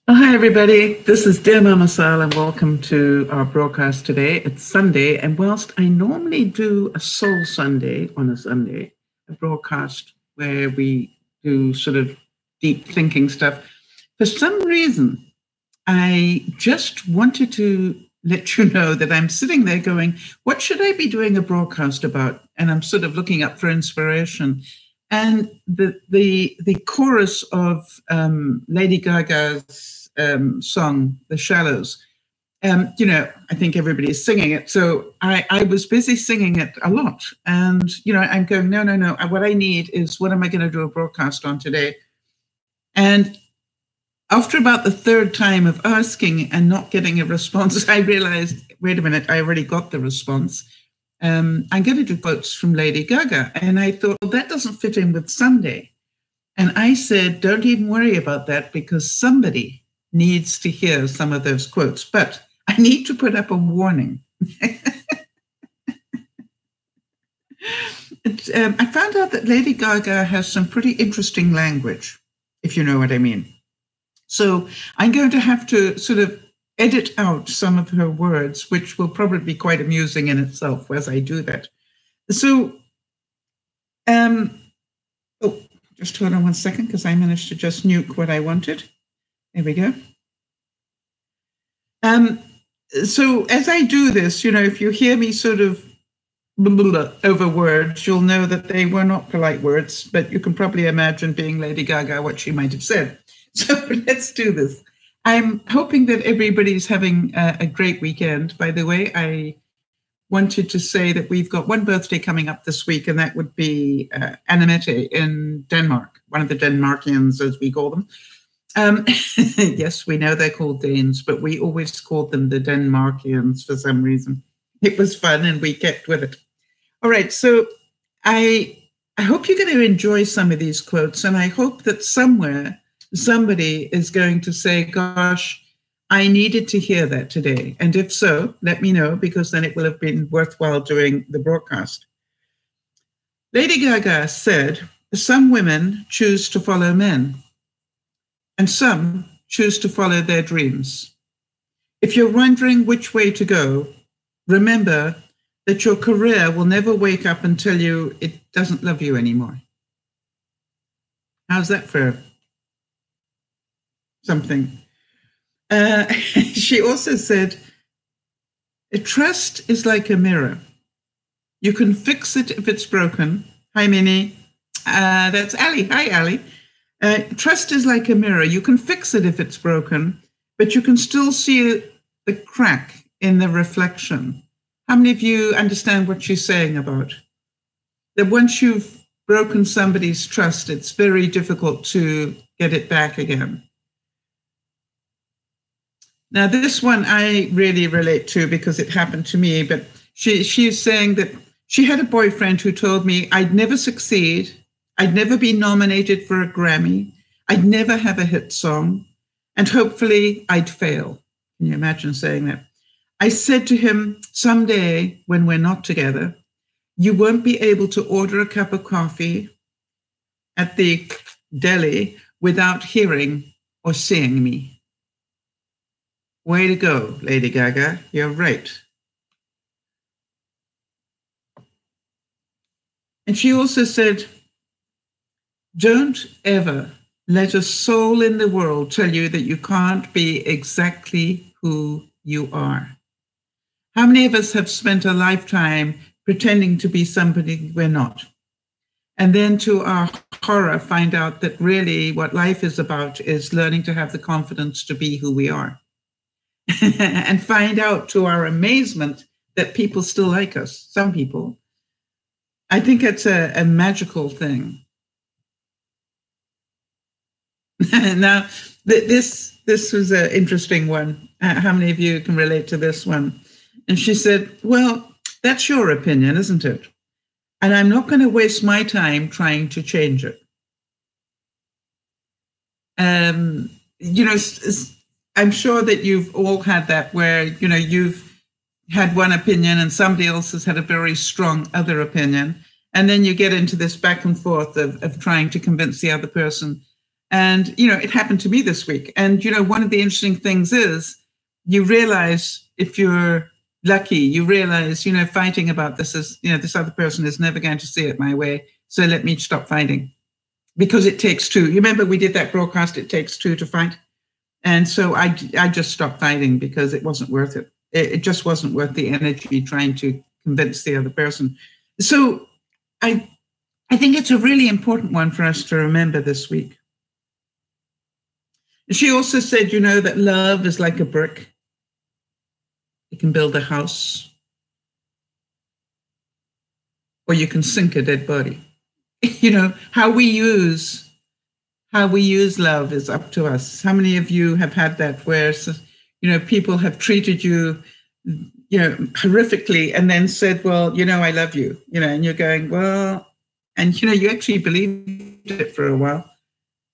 Oh, hi, everybody. This is DearMamaSal, and welcome to our broadcast today. It's Sunday, and whilst I normally do a Soul Sunday on a Sunday, a broadcast where we do sort of deep thinking stuff, for some reason, I just wanted to let you know that I'm sitting there going, what should I be doing a broadcast about? And I'm sort of looking up for inspiration. And the chorus of Lady Gaga's song, The Shallows, I think everybody's singing it. So I was busy singing it a lot. And, I'm going, no. What I need is, what am I going to do a broadcast on today? And after about the third time of asking and not getting a response, I realized, wait a minute, I already got the response. I'm going to do quotes from Lady Gaga. And I thought, well, that doesn't fit in with Sunday. And I said, don't even worry about that, because somebody needs to hear some of those quotes. But I need to put up a warning. I found out that Lady Gaga has some pretty interesting language, if you know what I mean. So I'm going to have to sort of edit out some of her words, which will probably be quite amusing in itself as I do that. So, just hold on one second, because I managed to just nuke what I wanted. There we go. So as I do this, if you hear me sort of over words, you'll know that they were not polite words, but you can probably imagine, being Lady Gaga, what she might have said. So let's do this. I'm hoping that everybody's having a great weekend. By the way, I wanted to say that we've got one birthday coming up this week, and that would be Annemette in Denmark, one of the Denmarkians, as we call them. Yes, we know they're called Danes, but we always called them the Denmarkians for some reason. It was fun, and we kept with it. All right, so I hope you're going to enjoy some of these quotes, and I hope that somewhere somebody is going to say, gosh, I needed to hear that today. And if so, let me know, because then it will have been worthwhile doing the broadcast. Lady Gaga said, some women choose to follow men, and some choose to follow their dreams. If you're wondering which way to go, remember that your career will never wake up and tell you it doesn't love you anymore. How's that for something? She also said, trust is like a mirror. You can fix it if it's broken. Hi, Minnie. That's Ali. Hi, Ali. Trust is like a mirror. You can fix it if it's broken, but you can still see the crack in the reflection. How many of you understand what she's saying about? That once you've broken somebody's trust, it's very difficult to get it back again. Now, this one I really relate to, because it happened to me, but she's saying that she had a boyfriend who told me I'd never succeed, I'd never be nominated for a Grammy, I'd never have a hit song, and hopefully I'd fail. Can you imagine saying that? I said to him, someday when we're not together, you won't be able to order a cup of coffee at the deli without hearing or seeing me. Way to go, Lady Gaga. You're right. And she also said, don't ever let a soul in the world tell you that you can't be exactly who you are. How many of us have spent a lifetime pretending to be somebody we're not? And then, to our horror, find out that really what life is about is learning to have the confidence to be who we are. And find out, to our amazement, that people still like us, some people. I think it's a magical thing. Now, this was an interesting one. How many of you can relate to this one? And she said, well, that's your opinion, isn't it? And I'm not going to waste my time trying to change it. I'm sure that you've all had that, where, you've had one opinion and somebody else has had a very strong other opinion. And then you get into this back and forth of trying to convince the other person. And, it happened to me this week. And, one of the interesting things is you realize if you're lucky, you realize, fighting about this is, this other person is never going to see it my way. So let me stop fighting, because it takes two. You remember we did that broadcast, it takes two to fight. And so I just stopped fighting because it wasn't worth it. It just wasn't worth the energy trying to convince the other person. So I think it's a really important one for us to remember this week. She also said, that love is like a brick. You can build a house, or you can sink a dead body. How we use love is up to us. How many of you have had that where, people have treated you, horrifically, and then said, well, I love you, and you're going, well, and, you actually believed it for a while.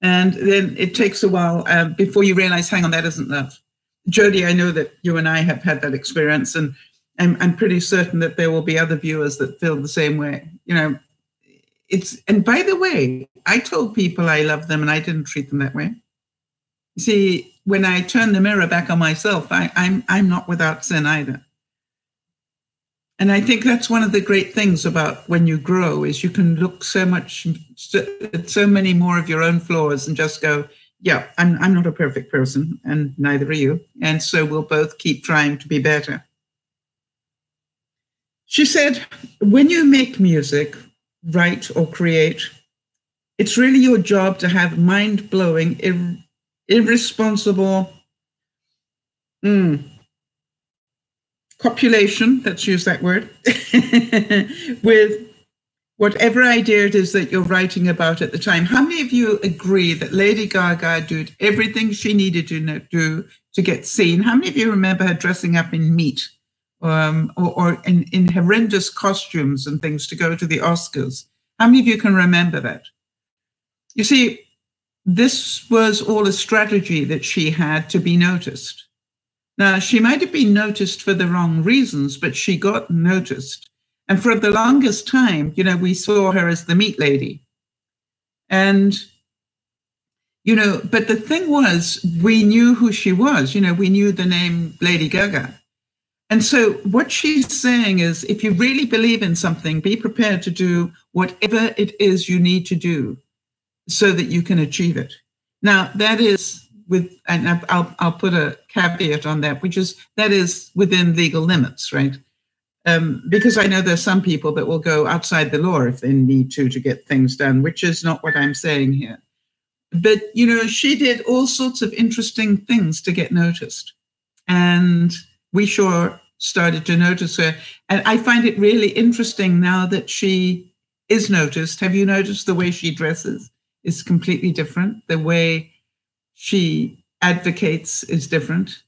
And then it takes a while before you realize, hang on, that isn't love. Jody, I know that you and I have had that experience, and I'm pretty certain that there will be other viewers that feel the same way. And by the way, I told people I love them and I didn't treat them that way. You see, when I turn the mirror back on myself, I'm not without sin either. And I think that's one of the great things about when you grow is you can look so many more of your own flaws and just go, yeah, I'm not a perfect person, and neither are you. And so we'll both keep trying to be better. She said, when you make music, write or create, it's really your job to have mind-blowing, irresponsible copulation, let's use that word, with whatever idea it is that you're writing about at the time. How many of you agree that Lady Gaga did everything she needed to do to get seen? How many of you remember her dressing up in meat or in horrendous costumes and things to go to the Oscars? How many of you can remember that? You see, this was all a strategy that she had to be noticed. Now, she might have been noticed for the wrong reasons, but she got noticed. And for the longest time, we saw her as the meat lady. And, but the thing was, we knew who she was. We knew the name Lady Gaga. And so what she's saying is, if you really believe in something, be prepared to do whatever it is you need to do so that you can achieve it. Now, that is and I'll put a caveat on that, that is within legal limits, right? Because I know there's some people that will go outside the law if they need to get things done, which is not what I'm saying here. But, she did all sorts of interesting things to get noticed. And we sure started to notice her. And I find it really interesting now that she is noticed. Have you noticed the way she dresses is completely different? The way she advocates is different.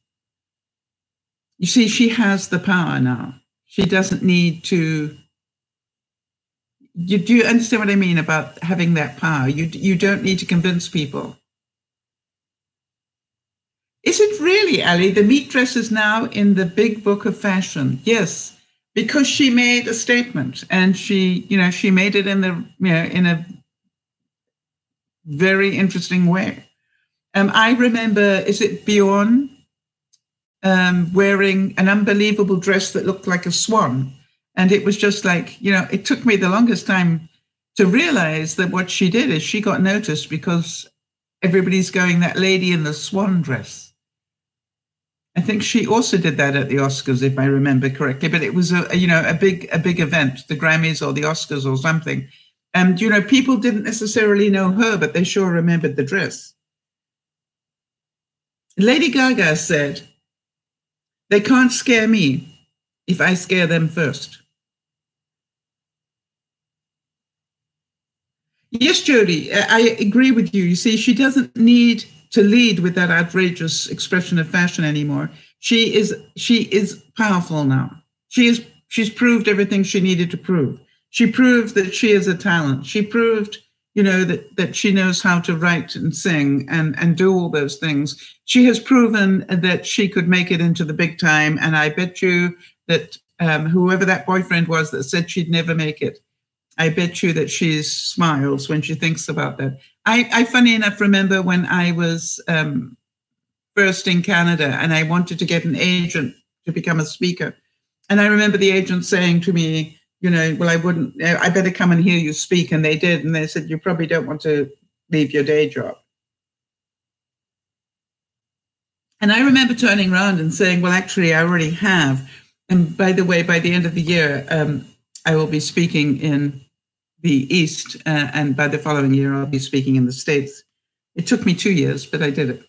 You see, she has the power now. She doesn't need to. Do you understand what I mean about having that power? You don't need to convince people. Is it really, Ali? The meat dress is now in the big book of fashion. Yes, because she made a statement, and she made it in a very interesting way. I remember, is it Bjorn wearing an unbelievable dress that looked like a swan? And it was just like, it took me the longest time to realize that what she did is she got noticed because everybody's going, that lady in the swan dress. I think she also did that at the Oscars, if I remember correctly, but it was a big event, the Grammys or the Oscars or something. And, people didn't necessarily know her, but they sure remembered the dress. Lady Gaga said, they can't scare me if I scare them first. Yes, Jody, I agree with you. You see, she doesn't need to lead with that outrageous expression of fashion anymore. She is powerful now. She's proved everything she needed to prove. She proved that she is a talent. She proved, that she knows how to write and sing and do all those things. She has proven that she could make it into the big time. And I bet you that whoever that boyfriend was that said she'd never make it, I bet you that she smiles when she thinks about that. I funny enough, remember when I was first in Canada and I wanted to get an agent to become a speaker. And I remember the agent saying to me, well, I better come and hear you speak. And they did. And they said, you probably don't want to leave your day job. And I remember turning around and saying, well, actually, I already have. And by the way, by the end of the year, I will be speaking in the East. And by the following year, I'll be speaking in the States. It took me 2 years, but I did it.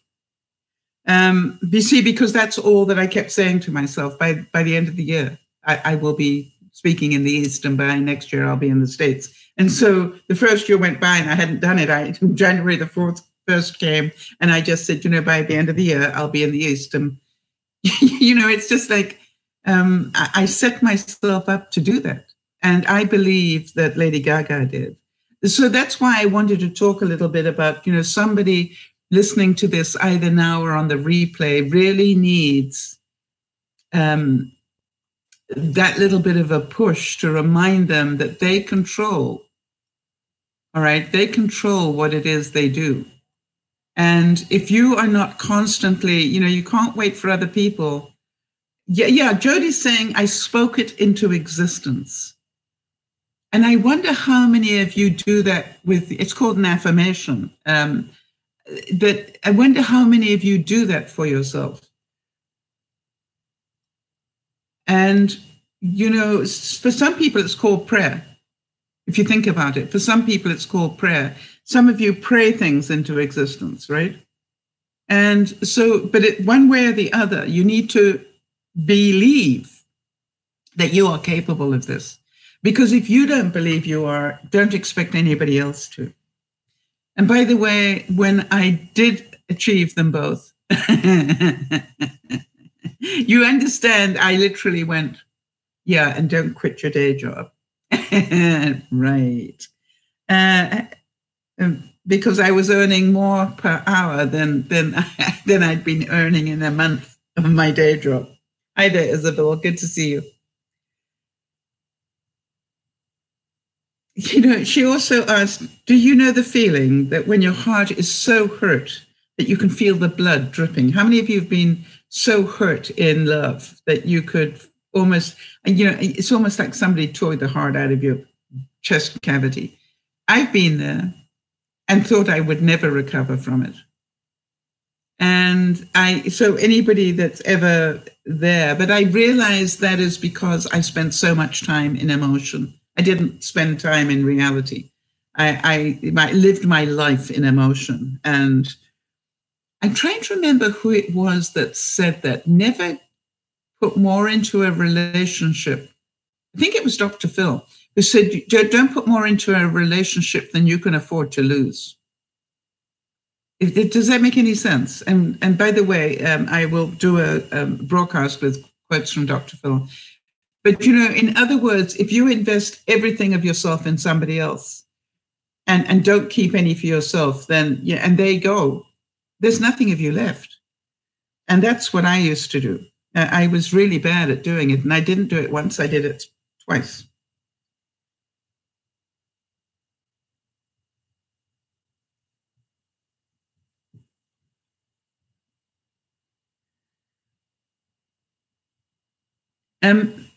You see, because that's all that I kept saying to myself. By the end of the year, I will be speaking in the East, and by next year, I'll be in the States. And so the first year went by and I hadn't done it. January the 4th first came, and I just said, by the end of the year, I'll be in the East. And, it's just like I set myself up to do that. And I believe that Lady Gaga did. So that's why I wanted to talk a little bit about, somebody listening to this either now or on the replay really needs that little bit of a push to remind them that they control, all right? They control what it is they do. And if you are not constantly, you can't wait for other people. Yeah, Jodi's saying, I spoke it into existence. And I wonder how many of you do that with, it's called an affirmation. That I wonder how many of you do that for yourself. And, for some people, it's called prayer. If you think about it, for some people, it's called prayer. Some of you pray things into existence, right? And so, but one way or the other, you need to believe that you are capable of this. Because if you don't believe you are, don't expect anybody else to. And by the way, when I did achieve them both, you understand, I literally went, yeah, and don't quit your day job. Right. Because I was earning more per hour than I'd been earning in a month of my day job. Hi there, Isabel. Good to see you. She also asked, do you know the feeling that when your heart is so hurt that you can feel the blood dripping? How many of you have been so hurt in love that you could almost, it's almost like somebody tore the heart out of your chest cavity? I've been there and thought I would never recover from it. And so anybody that's ever there, but I realized that is because I spent so much time in emotion. I didn't spend time in reality. I lived my life in emotion. And I'm trying to remember who it was that said that. Never put more into a relationship. I think it was Dr. Phil, who said, don't put more into a relationship than you can afford to lose. Does that make any sense? And by the way, I will do a broadcast with quotes from Dr. Phil. But, in other words, if you invest everything of yourself in somebody else and don't keep any for yourself, then, and they go, there's nothing of you left. And that's what I used to do. I was really bad at doing it. And I didn't do it once, I did it twice.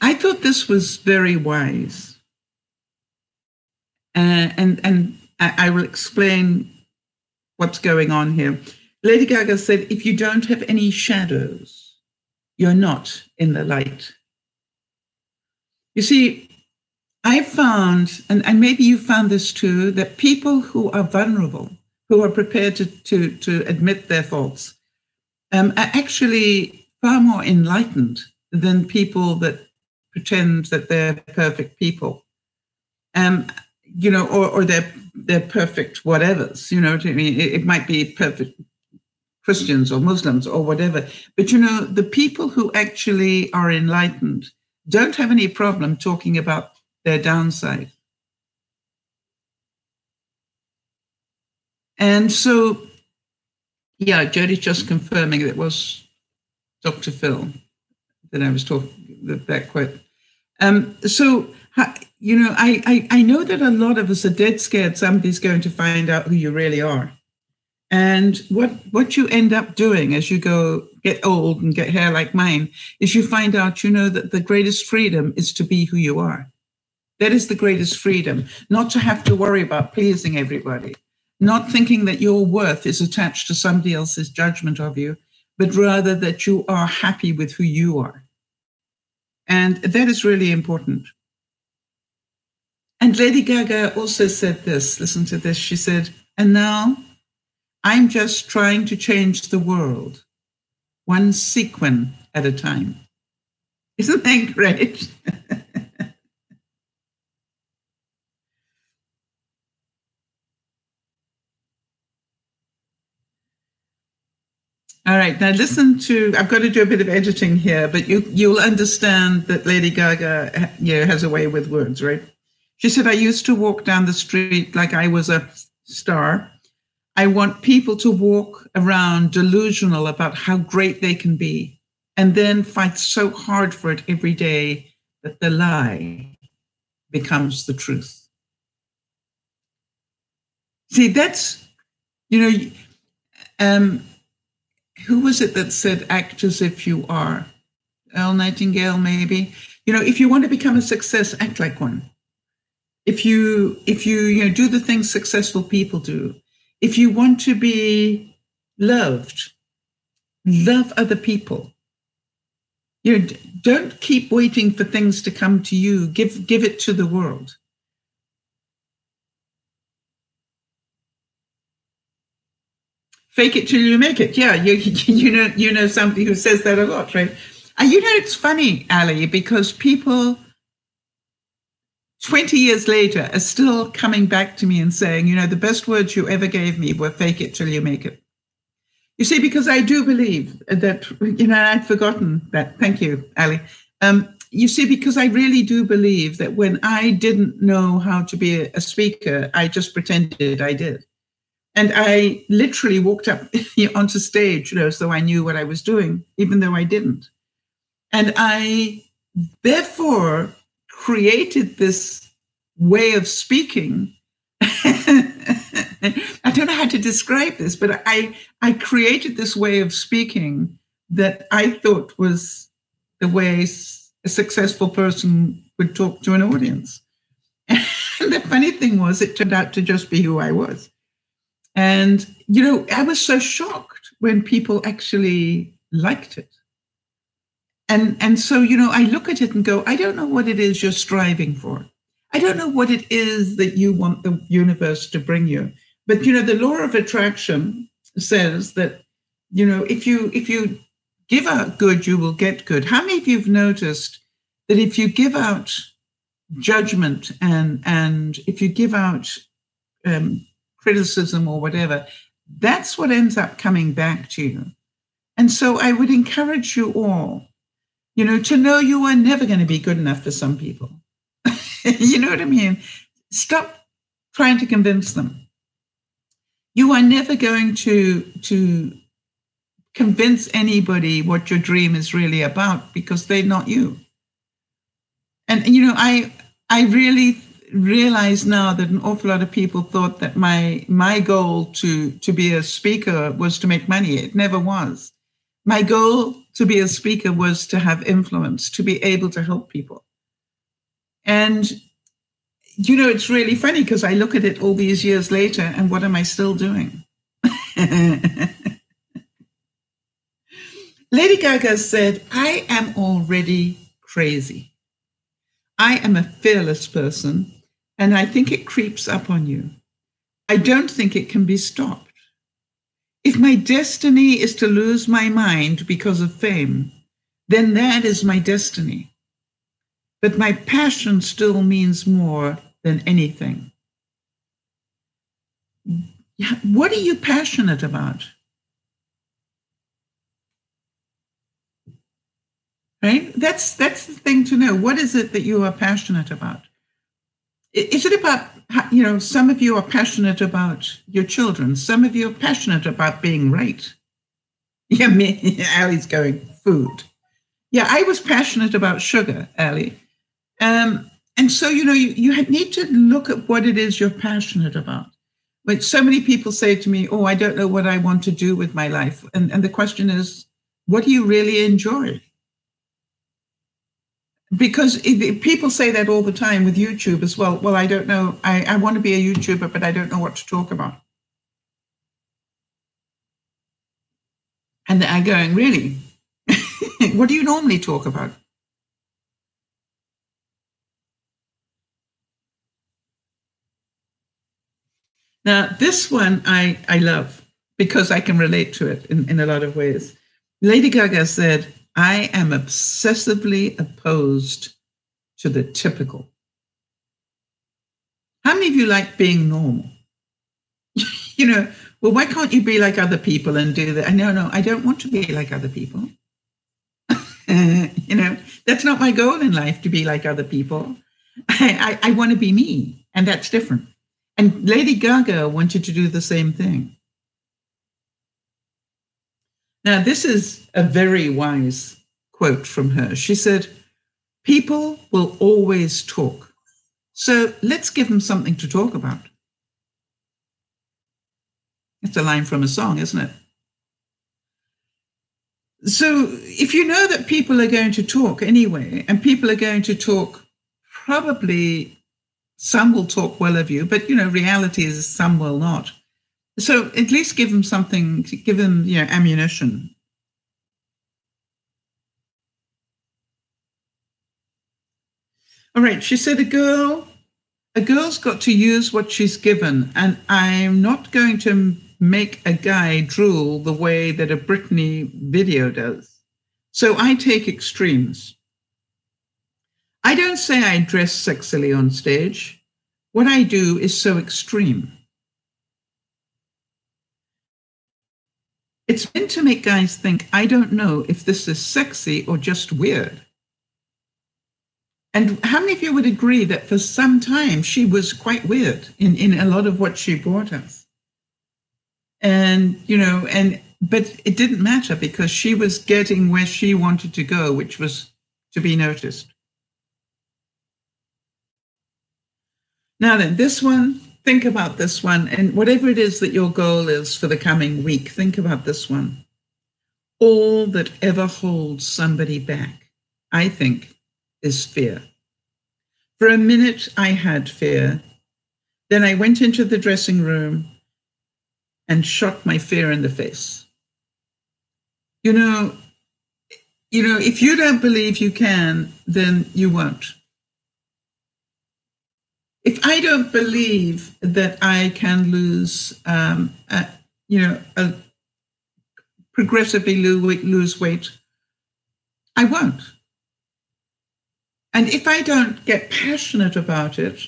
I thought this was very wise. And I will explain what's going on here. Lady Gaga said, if you don't have any shadows, you're not in the light. You see, I found, and maybe you found this too, that people who are vulnerable, who are prepared to admit their faults, are actually far more enlightened than people that pretend that they're perfect people, or they're perfect whatevers. You know what I mean? It might be perfect Christians or Muslims or whatever. But the people who actually are enlightened don't have any problem talking about their downside. And so, yeah, Jody's just confirming that it was Dr. Phil that I was talking, that quote. So, I know that a lot of us are dead scared somebody's going to find out who you really are. And what you end up doing as you get old and get hair like mine is you find out, that the greatest freedom is to be who you are. That is the greatest freedom, not to have to worry about pleasing everybody, not thinking that your worth is attached to somebody else's judgment of you, but rather that you are happy with who you are. And that is really important. And Lady Gaga also said this, listen to this, she said, and now I'm just trying to change the world, one sequin at a time. Isn't that great? All right, now listen to, I've got to do a bit of editing here, but you'll understand that Lady Gaga has a way with words, right? She said, I used to walk down the street like I was a star. I want people to walk around delusional about how great they can be, and then fight so hard for it every day that the lie becomes the truth. See, that's, who was it that said, act as if you are? Earl Nightingale, maybe. If you want to become a success, act like one. If you do the things successful people do, if you want to be loved, love other people. Don't keep waiting for things to come to you. Give it to the world. Fake it till you make it. Yeah, you know somebody who says that a lot, right? And it's funny, Ali, because people 20 years later are still coming back to me and saying, the best words you ever gave me were fake it till you make it. You see, because I do believe that, I'd forgotten that. Thank you, Ali. You see, because I really do believe that when I didn't know how to be a speaker, I just pretended I did. And I literally walked up onto stage, as though I knew what I was doing, even though I didn't. And I, therefore, created this way of speaking. I don't know how to describe this, but I created this way of speaking that I thought was the way a successful person would talk to an audience. And the funny thing was, it turned out to just be who I was. And, I was so shocked when people actually liked it. And so, I look at it and go, I don't know what it is you're striving for. I don't know what it is that you want the universe to bring you. But, the law of attraction says that, if you give out good, you will get good. How many of you have noticed that if you give out judgment and if you give out criticism or whatever, that's what ends up coming back to you? And so I would encourage you all, to know you are never going to be good enough for some people. You know what I mean? Stop trying to convince them. You are never going to convince anybody what your dream is really about, because they're not you. And, I really realize now that an awful lot of people thought that my goal to be a speaker was to make money. It never was. My goal to be a speaker was to have influence, to be able to help people. And, it's really funny because I look at it all these years later, and what am I still doing? Lady Gaga said, I am already crazy. I am a fearless person, and I think it creeps up on you. I don't think it can be stopped. If my destiny is to lose my mind because of fame, then that is my destiny. But my passion still means more than anything. What are you passionate about? Right? That's the thing to know. What is it that you are passionate about? Is it about, some of you are passionate about your children. Some of you are passionate about being right. Yeah, Ali's going, food. Yeah, I was passionate about sugar, Ali. And so, you need to look at what it is you're passionate about. But so many people say to me, oh, I don't know what I want to do with my life. And the question is, what do you really enjoy? Because people say that all the time with YouTube as well. Well, I don't know. I want to be a YouTuber, but I don't know what to talk about. And I'm going, really? What do you normally talk about? Now, this one I love because I can relate to it in a lot of ways. Lady Gaga said, I am obsessively opposed to the typical. How many of you like being normal? Well, why can't you be like other people and do that? No, I don't want to be like other people. That's not my goal in life, to be like other people. I want to be me, and that's different. And Lady Gaga wanted to do the same thing. Now, this is a very wise quote from her. She said, people will always talk. So let's give them something to talk about. It's a line from a song, isn't it? So if you know that people are going to talk anyway, and people are going to talk, probably some will talk well of you, but, reality is some will not. So at least give them something, give them, ammunition. All right, she said, a girl's got to use what she's given, and I'm not going to make a guy drool the way that a Britney video does. So I take extremes. I don't say I dress sexily on stage. What I do is so extreme. It's meant to make guys think, I don't know if this is sexy or just weird. And how many of you would agree that for some time she was quite weird in a lot of what she brought us? And, but it didn't matter because she was getting where she wanted to go, which was to be noticed. Now then, this one, think about this one, and whatever it is that your goal is for the coming week, think about this one. All that ever holds somebody back, I think, is fear. For a minute, I had fear. Then I went into the dressing room and shot my fear in the face. If you don't believe you can, then you won't. If I don't believe that I can progressively lose weight, I won't. And if I don't get passionate about it,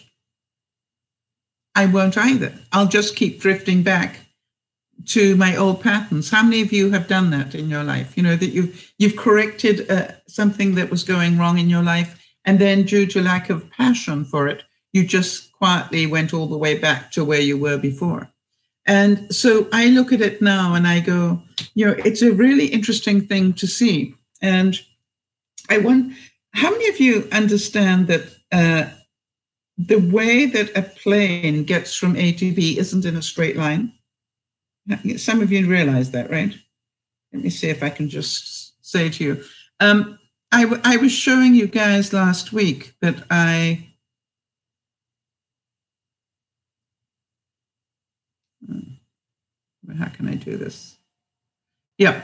I won't either. I'll just keep drifting back to my old patterns. How many of you have done that in your life? That you've corrected something that was going wrong in your life, and then due to lack of passion for it, you just quietly went all the way back to where you were before. And so I look at it now and I go, it's a really interesting thing to see. And I wonder, how many of you understand that the way that a plane gets from A to B isn't in a straight line? Some of you realize that, right? Let me see if I can just say to you. I was showing you guys last week that how can I do this? Yeah,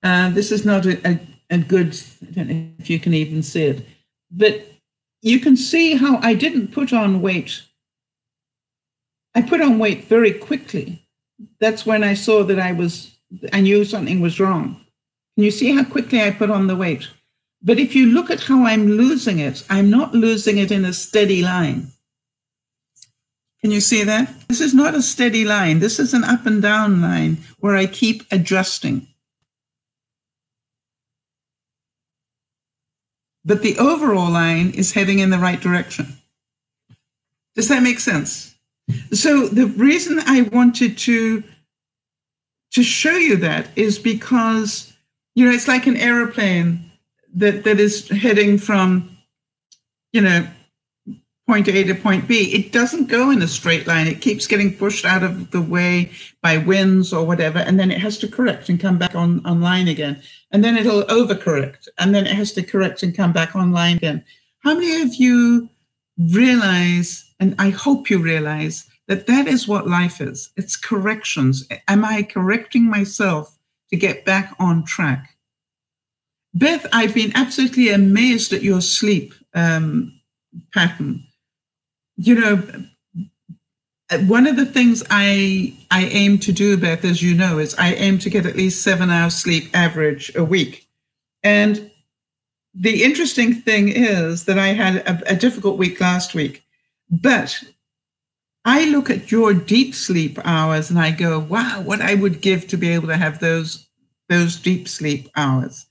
this is not a good, I don't know if you can even see it, but you can see how I didn't put on weight. I put on weight very quickly. That's when I saw that I knew something was wrong. Can you see how quickly I put on the weight? But if you look at how I'm losing it, I'm not losing it in a steady line. Can you see that? This is not a steady line. This is an up and down line where I keep adjusting. But the overall line is heading in the right direction. Does that make sense? So the reason I wanted to show you that is because, it's like an airplane that is heading from, point A to point B, it doesn't go in a straight line. It keeps getting pushed out of the way by winds or whatever, and then it has to correct and come back online again. And then it'll overcorrect, and then it has to correct and come back online again. How many of you realize, and I hope you realize, that that is what life is? It's corrections. Am I correcting myself to get back on track? Beth, I've been absolutely amazed at your sleep pattern. You know, one of the things I aim to do, Beth, as you know, is I aim to get at least 7 hours sleep average a week. And the interesting thing is that I had a difficult week last week, but I look at your deep sleep hours and I go, wow, what I would give to be able to have those deep sleep hours.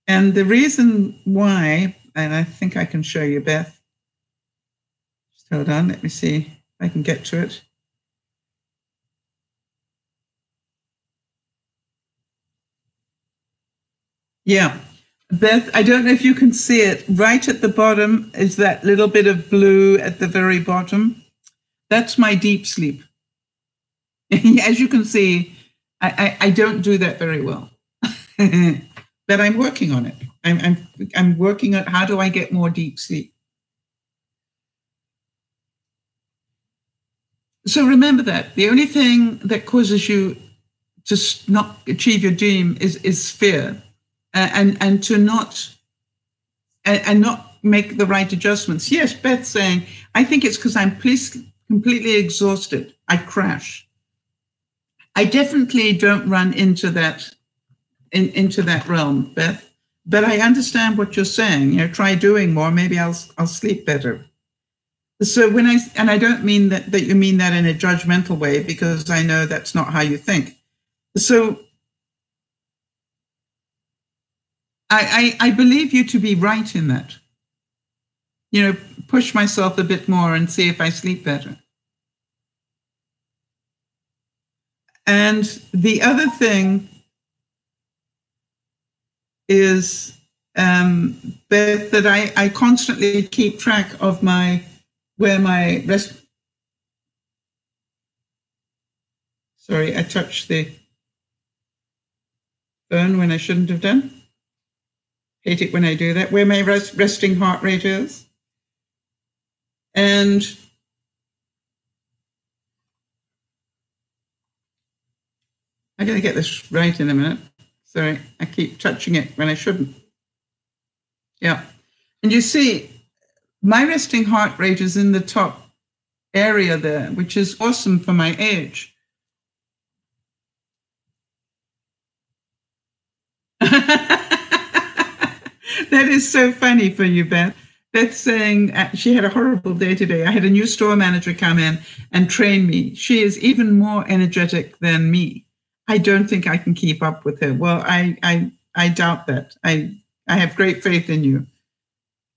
And the reason why, and I think I can show you, Beth. Just hold on, let me see if I can get to it. Yeah, Beth, I don't know if you can see it. Right at the bottom is that little bit of blue at the very bottom. That's my deep sleep. As you can see, I don't do that very well. But I'm working on it. I'm working on how do I get more deep sleep. So remember that the only thing that causes you to not achieve your dream is fear, and to not make the right adjustments. Yes, Beth's saying, I think it's because I'm completely exhausted. I crash. I definitely don't run into that realm, Beth. But I understand what you're saying. You know, try doing more. Maybe I'll sleep better. So I don't mean that you mean that in a judgmental way, because I know that's not how you think. So I believe you to be right in that. You know, push myself a bit more and see if I sleep better. And the other thing is, Beth, that I constantly keep track of where my rest. Sorry, I touched the phone when I shouldn't have done. Hate it when I do that. Where my resting heart rate is. And I'm going to get this right in a minute. Sorry, I keep touching it when I shouldn't. Yeah. And you see, my resting heart rate is in the top area there, which is awesome for my age. That is so funny for you, Beth. Beth's saying she had a horrible day today. I had a new store manager come in and train me. She is even more energetic than me. I don't think I can keep up with her. Well, I doubt that. I have great faith in you.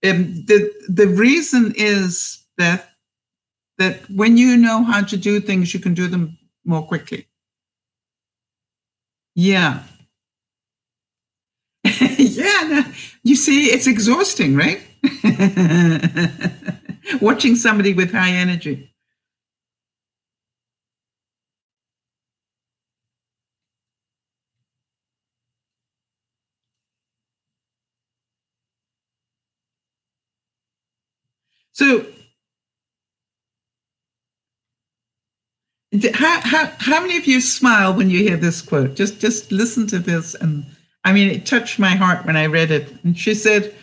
The reason is, Beth, that when you know how to do things, you can do them more quickly. Yeah. Yeah, no, you see, it's exhausting, right? Watching somebody with high energy. So how many of you smile when you hear this quote? Just listen to this. And I mean, it touched my heart when I read it. And she said,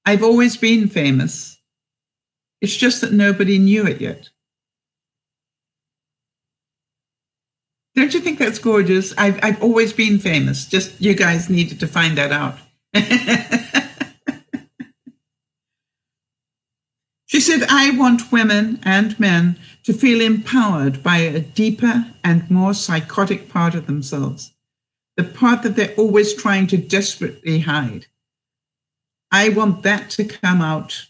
I've always been famous. It's just that nobody knew it yet. Don't you think that's gorgeous? I've always been famous. Just you guys needed to find that out. She said, I want women and men to feel empowered by a deeper and more psychotic part of themselves, the part that they're always trying to desperately hide. I want that to come out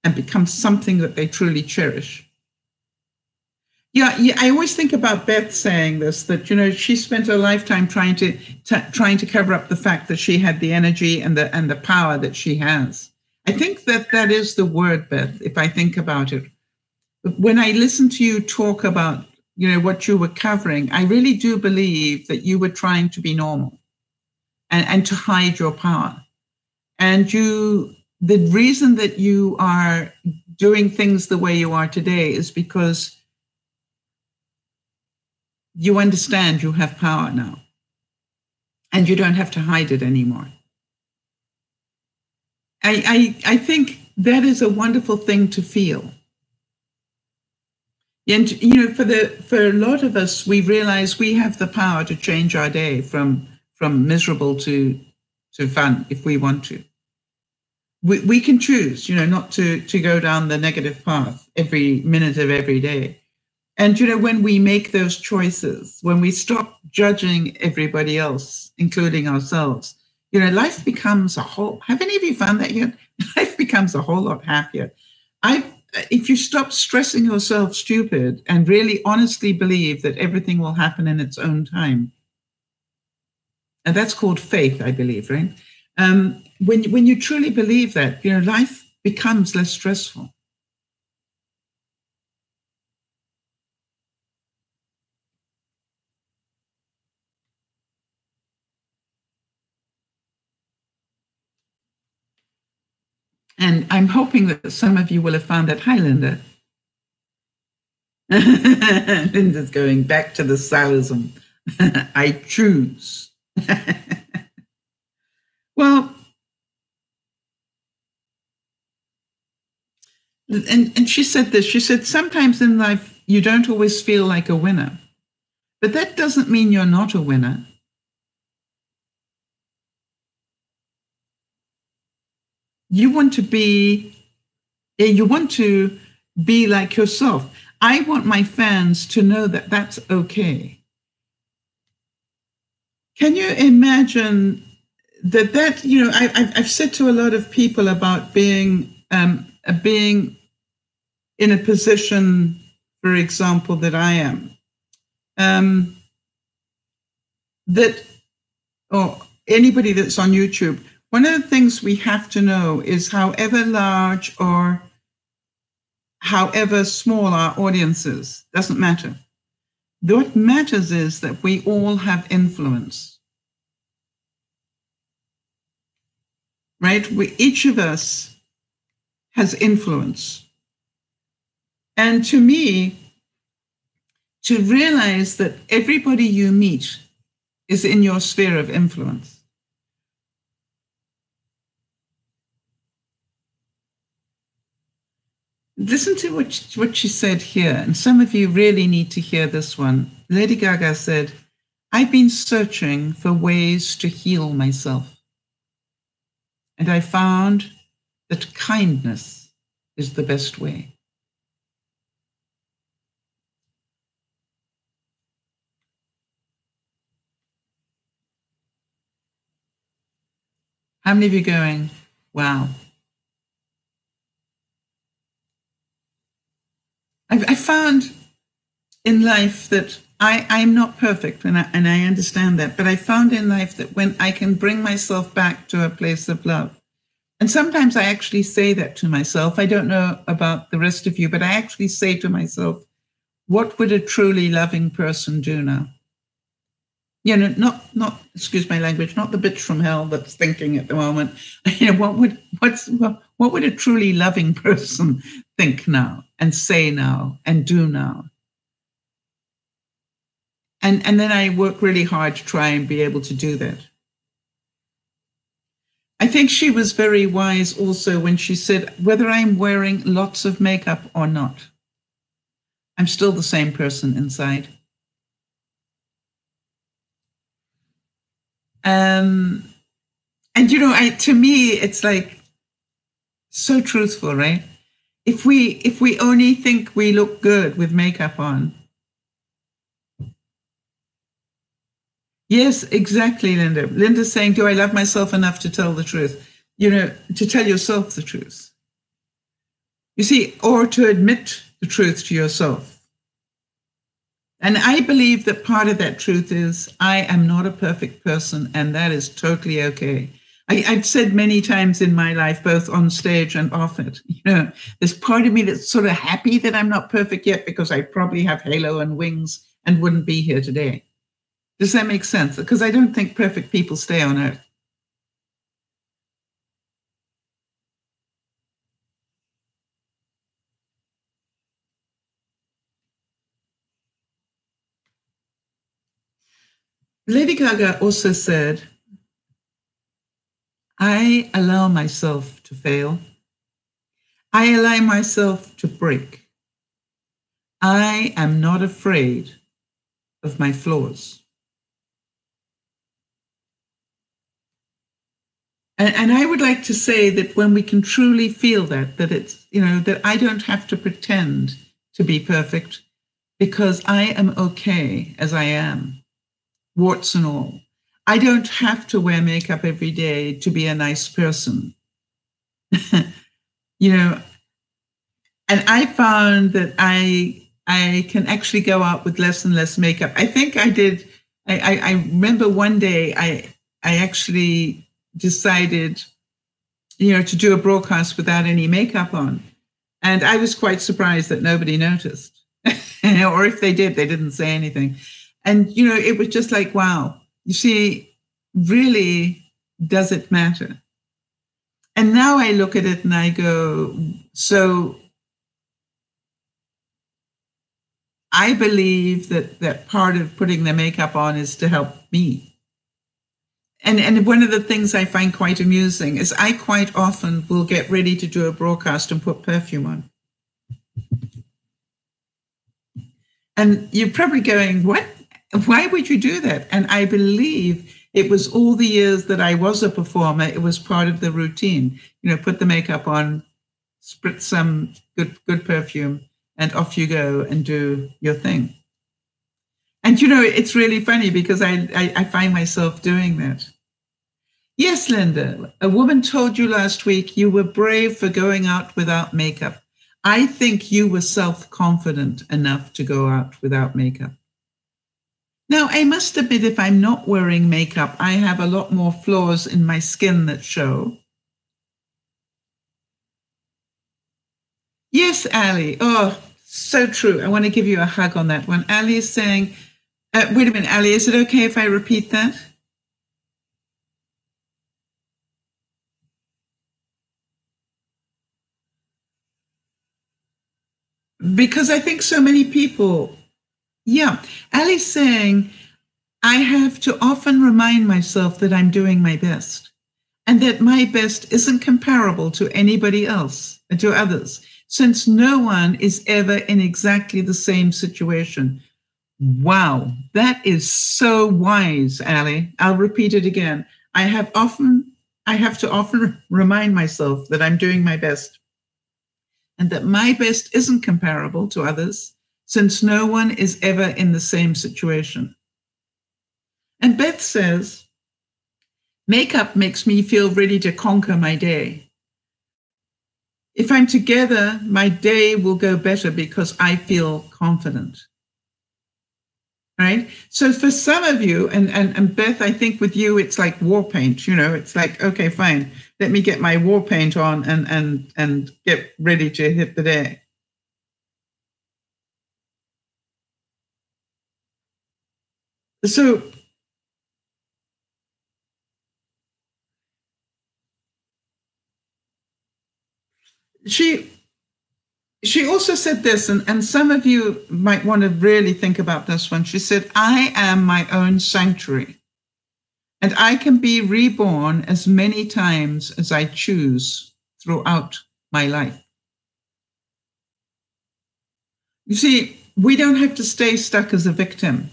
and become something that they truly cherish. Yeah, I always think about Beth saying this, that, you know, she spent her lifetime trying to cover up the fact that she had the energy and the power that she has. I think that that is the word, Beth, if I think about it. When I listen to you talk about, what you were covering, I really do believe that you were trying to be normal and to hide your power. And the reason that you are doing things the way you are today is because you understand you have power now and you don't have to hide it anymore. I think that is a wonderful thing to feel. And, for a lot of us, we realize we have the power to change our day from miserable to fun if we want to. We can choose, not to go down the negative path every minute of every day. And, when we make those choices, when we stop judging everybody else, including ourselves, life becomes have any of you found that yet? Life becomes a whole lot happier. If you stop stressing yourself stupid and really honestly believe that everything will happen in its own time, and that's called faith, I believe, right? When you truly believe that, life becomes less stressful. And I'm hoping that some of you will have found that. Hi, Linda. Linda's going back to the Salism. I choose. Well, and she said this. She said, sometimes in life, you don't always feel like a winner. But that doesn't mean you're not a winner. You want to be like yourself. I want my fans to know that that's okay. Can you imagine that I've said to a lot of people about being in a position, for example, that I am, or anybody that's on YouTube, one of the things we have to know is however large or however small our audience is, doesn't matter. What matters is that we all have influence, right? Each of us has influence. And to me, to realize that everybody you meet is in your sphere of influence. Listen to what she said here, and some of you really need to hear this one. Lady Gaga said, I've been searching for ways to heal myself, and I found that kindness is the best way. How many of you going, wow? I found in life that I'm not perfect, and I understand that, but I found in life that when I can bring myself back to a place of love, and sometimes I actually say that to myself. I don't know about the rest of you, but I actually say to myself, what would a truly loving person do now? Not excuse my language, not the bitch from hell that's thinking at the moment. What would a truly loving person think now and say now and do now? And then I work really hard to try and be able to do that. I think she was very wise also when she said, whether I'm wearing lots of makeup or not, I'm still the same person inside. And to me, it's like so truthful, right? If we only think we look good with makeup on. Yes, exactly, Linda. Linda's saying, do I love myself enough to tell the truth? To tell yourself the truth. You see, or to admit the truth to yourself. And I believe that part of that truth is I am not a perfect person, and that is totally okay. I've said many times in my life, both on stage and off it, there's part of me that's sort of happy that I'm not perfect yet because I probably have halo and wings and wouldn't be here today. Does that make sense? Because I don't think perfect people stay on Earth. Lady Gaga also said, I allow myself to fail. I allow myself to break. I am not afraid of my flaws. And I would like to say that when we can truly feel that it's, that I don't have to pretend to be perfect because I am okay as I am, warts and all. I don't have to wear makeup every day to be a nice person. And I found that I can actually go out with less and less makeup. I think I did. I remember one day I actually decided, to do a broadcast without any makeup on. And I was quite surprised that nobody noticed. Or if they did, they didn't say anything. And, it was just like, wow, you see, really, does it matter? And now I look at it and I go, so I believe that part of putting the makeup on is to help me. And one of the things I find quite amusing is I quite often will get ready to do a broadcast and put perfume on. And you're probably going, what? Why would you do that? And I believe it was all the years that I was a performer, it was part of the routine. Put the makeup on, spritz some good perfume, and off you go and do your thing. And, it's really funny because I find myself doing that. Yes, Linda, a woman told you last week you were brave for going out without makeup. I think you were self-confident enough to go out without makeup. Now, I must admit, if I'm not wearing makeup, I have a lot more flaws in my skin that show. Yes, Ali. Oh, so true. I want to give you a hug on that one. Ali is saying, wait a minute, Ali, is it okay if I repeat that? Because I think so many people, yeah. Ali's saying, I have to often remind myself that I'm doing my best and that my best isn't comparable to anybody else, to others, since no one is ever in exactly the same situation. Wow, that is so wise, Ali. I'll repeat it again. I have to often remind myself that I'm doing my best and that my best isn't comparable to others, since no one is ever in the same situation. And Beth says, makeup makes me feel ready to conquer my day. If I'm together, my day will go better because I feel confident. Right? So for some of you, and Beth, I think with you, it's like war paint, it's like, okay, fine. Let me get my war paint on and get ready to hit the day. So she also said this, and some of you might want to really think about this one. She said, I am my own sanctuary, and I can be reborn as many times as I choose throughout my life. You see, we don't have to stay stuck as a victim,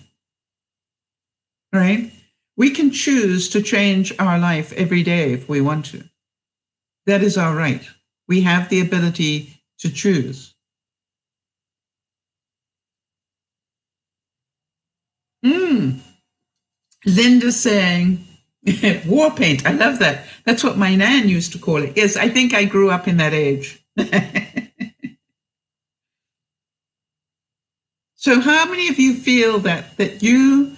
right? We can choose to change our life every day if we want to. That is our right. We have the ability to choose. Linda saying, war paint. I love that. That's what my nan used to call it. Yes, I think I grew up in that age. So how many of you feel that you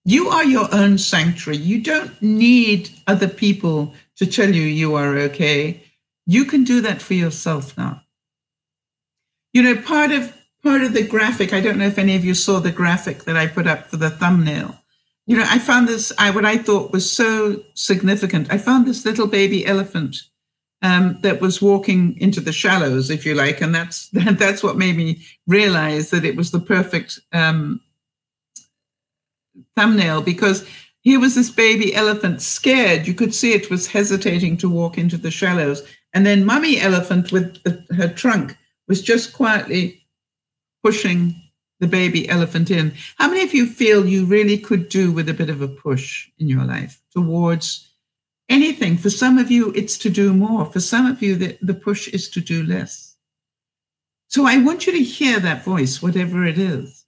You are your own sanctuary. You don't need other people to tell you you are okay. You can do that for yourself now. You know, part of the graphic, I don't know if any of you saw the graphic that I put up for the thumbnail. You know, I found this, what I thought was so significant. I found this little baby elephant that was walking into the shallows, if you like, and that's what made me realize that it was the perfect thumbnail, because here was this baby elephant scared. You could see it was hesitating to walk into the shallows. And then mummy elephant with her trunk was just quietly pushing the baby elephant in. How many of you feel you really could do with a bit of a push in your life towards anything? For some of you, it's to do more. For some of you, the push is to do less. So I want you to hear that voice, whatever it is.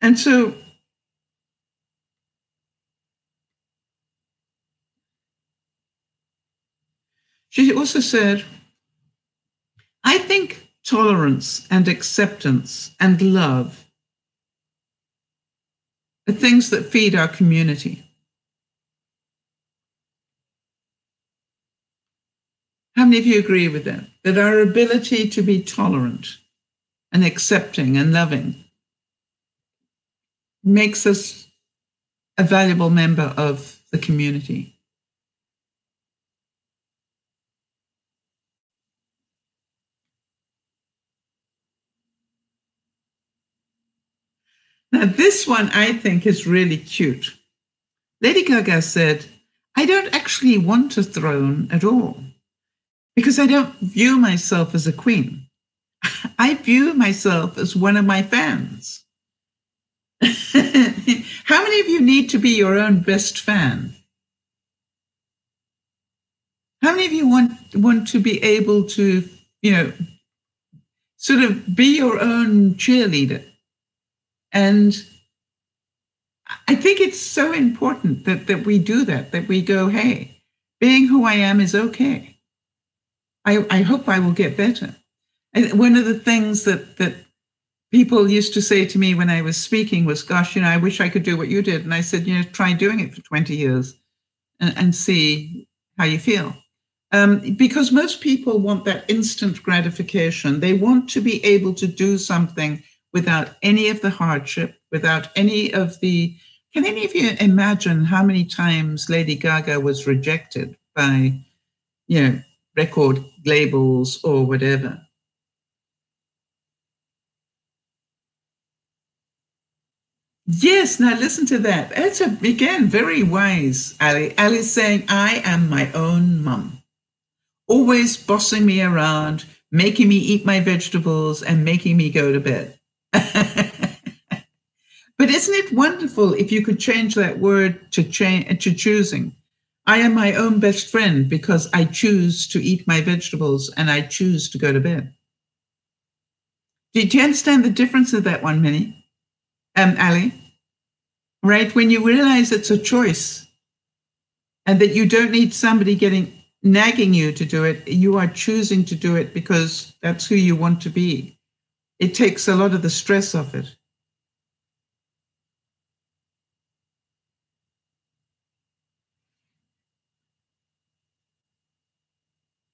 And so she also said, I think tolerance and acceptance and love are things that feed our community. How many of you agree with that? That our ability to be tolerant and accepting and loving makes us a valuable member of the community. Now, this one I think is really cute. Lady Gaga said, I don't actually want a throne at all because I don't view myself as a queen. I view myself as one of my fans. How many of you need to be your own best fan? How many of you want to be able to, you know, sort of be your own cheerleader? And I think it's so important that we do that we go, hey, being who I am is okay. I hope I will get better. And one of the things that people used to say to me when I was speaking was, gosh, you know, I wish I could do what you did. And I said, you know, try doing it for 20 years and see how you feel. Because most people want that instant gratification. They want to be able to do something without any of the hardship, without any of the... Can any of you imagine how many times Lady Gaga was rejected by, you know, record labels or whatever? Yes, now listen to that. It's, again, very wise, Ali. Ali's saying, I am my own mum, always bossing me around, making me eat my vegetables and making me go to bed. But isn't it wonderful if you could change that word to choosing? I am my own best friend because I choose to eat my vegetables and I choose to go to bed. Do you understand the difference of that one, Minnie? Ali? Right? When you realize it's a choice and that you don't need somebody nagging you to do it, you are choosing to do it because that's who you want to be. It takes a lot of the stress off it.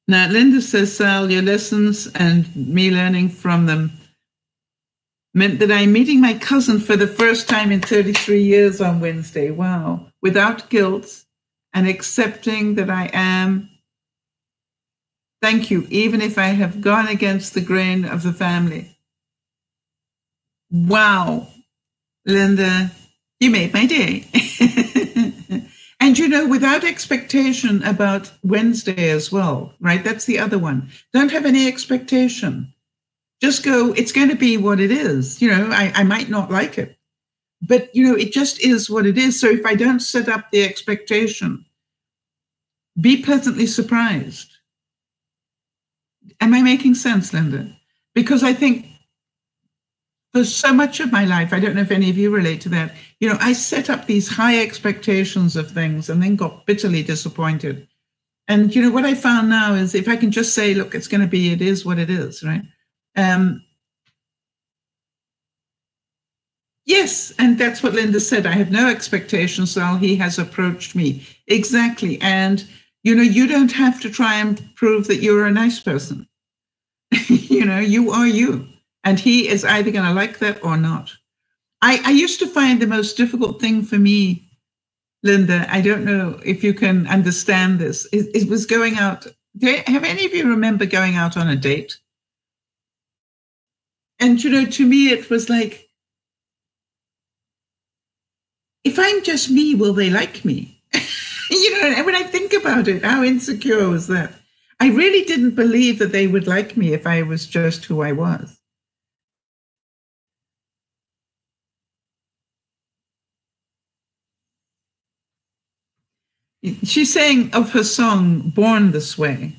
Now, Linda says, Sal, your lessons and me learning from them meant that I'm meeting my cousin for the first time in 33 years on Wednesday. Wow. Without guilt and accepting that I am. Thank you, even if I have gone against the grain of the family. Wow. Linda, you made my day. And, you know, without expectation about Wednesday as well, right? That's the other one. Don't have any expectation. Just go, it's going to be what it is. You know, I might not like it, but, you know, it just is what it is. So if I don't set up the expectation, be pleasantly surprised. Am I making sense, Linda? Because I think For so much of my life, I don't know if any of you relate to that. You know, I set up these high expectations of things and then got bitterly disappointed. And, you know, what I found now is if I can just say, look, it's going to be, it is what it is, right? Yes, and that's what Linda said. I have no expectations, Sal. He has approached me. Exactly. And, you know, you don't have to try and prove that you're a nice person. You know, you are you. And he is either going to like that or not. I used to find the most difficult thing for me, Linda, I don't know if you can understand this, it was going out. Have any of you remember going out on a date? And, you know, to me, it was like, if I'm just me, will they like me? You know, and when I think about it, how insecure was that? I really didn't believe that they would like me if I was just who I was. She's saying of her song, Born This Way,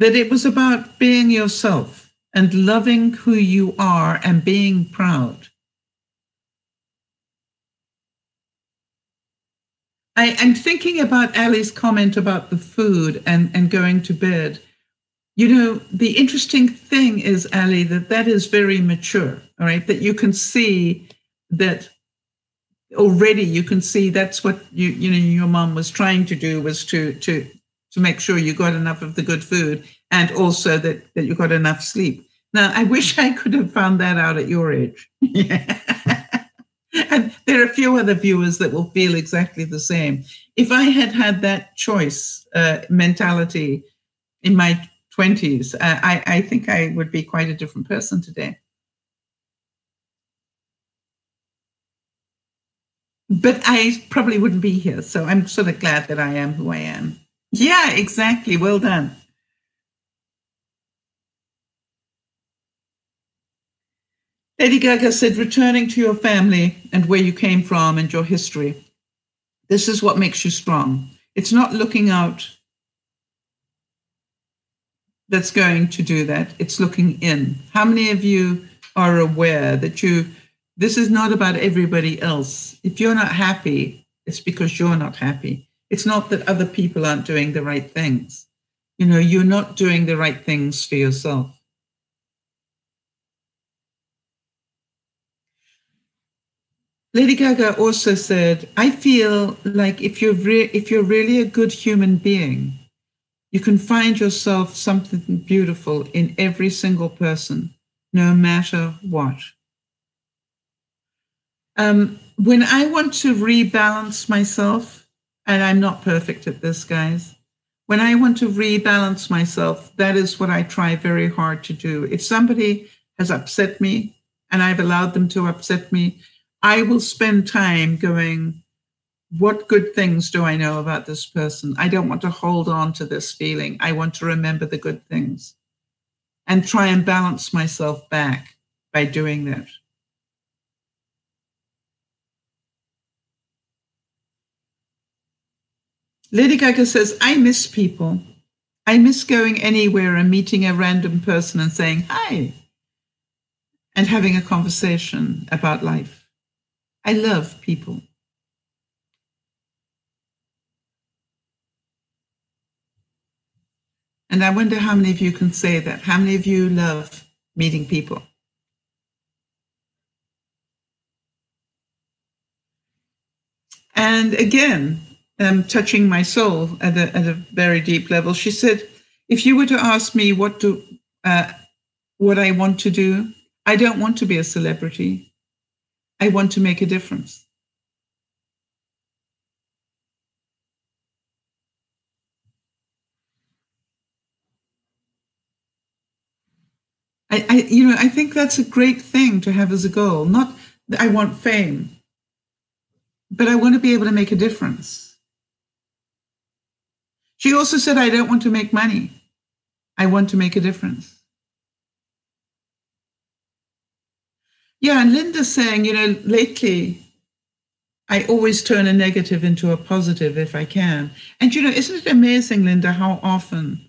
that it was about being yourself and loving who you are and being proud. I'm thinking about Ali's comment about the food and going to bed. You know, the interesting thing is, Ali, that is very mature, all right? That you can see that already, you can see that's what you know your mom was trying to do, was to make sure you got enough of the good food and also that you got enough sleep. Now, I wish I could have found that out at your age. Yeah. And there are a few other viewers that will feel exactly the same. If I had had that choice mentality in my 20s, I think I would be quite a different person today. But I probably wouldn't be here. So I'm sort of glad that I am who I am. Yeah, exactly. Well done. Lady Gaga said, returning to your family and where you came from and your history. This is what makes you strong. It's not looking out that's going to do that. It's looking in. How many of you are aware that this is not about everybody else? If you're not happy, it's because you're not happy. It's not that other people aren't doing the right things. You know, you're not doing the right things for yourself. Lady Gaga also said, I feel like if you're really a good human being, you can find yourself something beautiful in every single person, no matter what. When I want to rebalance myself, and I'm not perfect at this, guys, when I want to rebalance myself, that is what I try very hard to do. If somebody has upset me and I've allowed them to upset me, I will spend time going, what good things do I know about this person? I don't want to hold on to this feeling. I want to remember the good things and try and balance myself back by doing that. Lady Gaga says, I miss people. I miss going anywhere and meeting a random person and saying, hi, and having a conversation about life. I love people. And I wonder how many of you can say that. How many of you love meeting people? And again, touching my soul at a very deep level, she said, if you were to ask me what I want to do, I don't want to be a celebrity. I want to make a difference. I think that's a great thing to have as a goal. Not that I want fame, but I want to be able to make a difference. She also said, I don't want to make money. I want to make a difference. Yeah, and Linda's saying, lately, I always turn a negative into a positive if I can. And, isn't it amazing, Linda, how often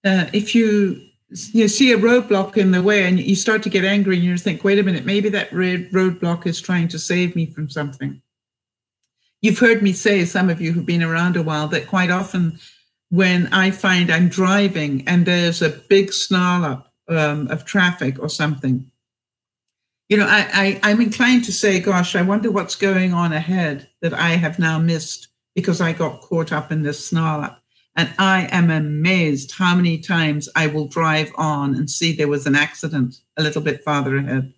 if you you see a roadblock in the way and you start to get angry and you think, wait a minute, maybe that red roadblock is trying to save me from something. You've heard me say, some of you who've been around a while, that quite often when I find I'm driving and there's a big snarl up of traffic or something, you know, I'm inclined to say, gosh, I wonder what's going on ahead that I have now missed because I got caught up in this snarl up. And I am amazed how many times I will drive on and see there was an accident a little bit farther ahead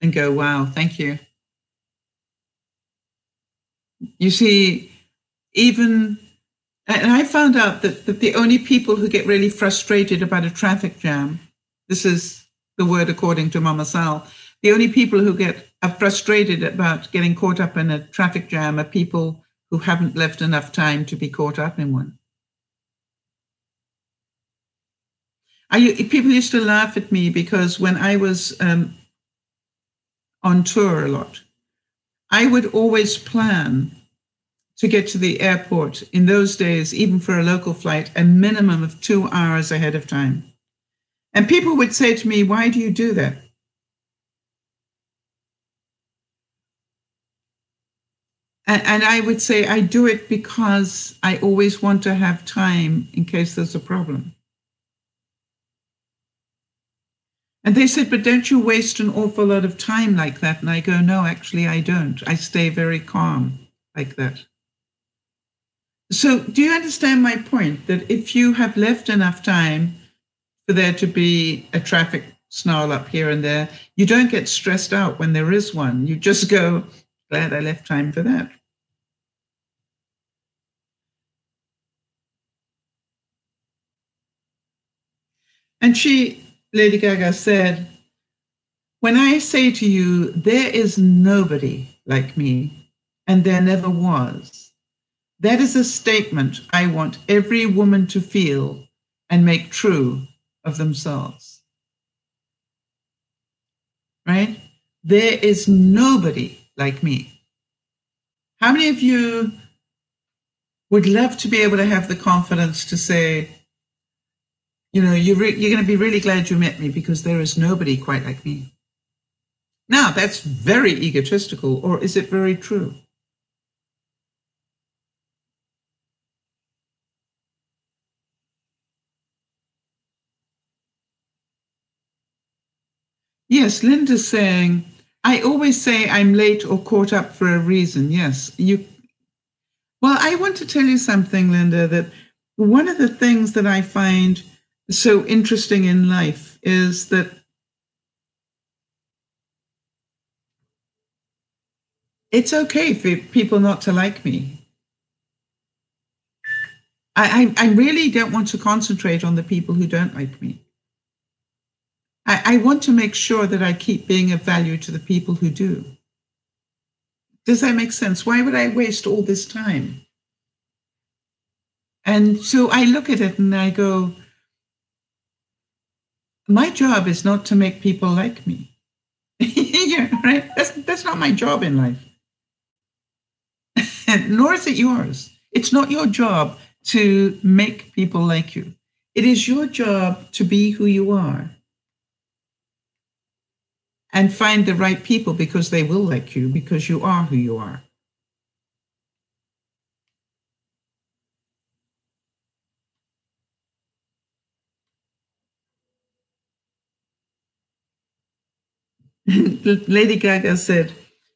and go, wow, thank you. You see, even, and I found out that the only people who get really frustrated about a traffic jam, this is the word according to Mama Sal, the only people who are frustrated about getting caught up in a traffic jam are people who haven't left enough time to be caught up in one. People used to laugh at me because when I was on tour a lot, I would always plan to get to the airport in those days, even for a local flight, a minimum of 2 hours ahead of time. And people would say to me, why do you do that? And I would say, I do it because I always want to have time in case there's a problem. And they said, but don't you waste an awful lot of time like that? And I go, no, actually, I don't. I stay very calm like that. So do you understand my point? That if you have left enough time for there to be a traffic snarl up here and there, you don't get stressed out when there is one. You just go, glad I left time for that. And Lady Gaga said, when I say to you, there is nobody like me, and there never was, that is a statement I want every woman to feel and make true of themselves. Right? There is nobody like me. How many of you would love to be able to have the confidence to say, you know, you're going to be really glad you met me because there is nobody quite like me. Now, that's very egotistical, or is it very true? Yes, Linda's saying, I always say I'm late or caught up for a reason. Yes, well, I want to tell you something, Linda, that one of the things that I find so interesting in life is that it's okay for people not to like me. I really don't want to concentrate on the people who don't like me. I want to make sure that I keep being of value to the people who do. Does that make sense? Why would I waste all this time? And so I look at it and I go, my job is not to make people like me. Yeah, right? That's not my job in life. Nor is it yours. It's not your job to make people like you. It is your job to be who you are and find the right people because they will like you because you are who you are. Lady Gaga said,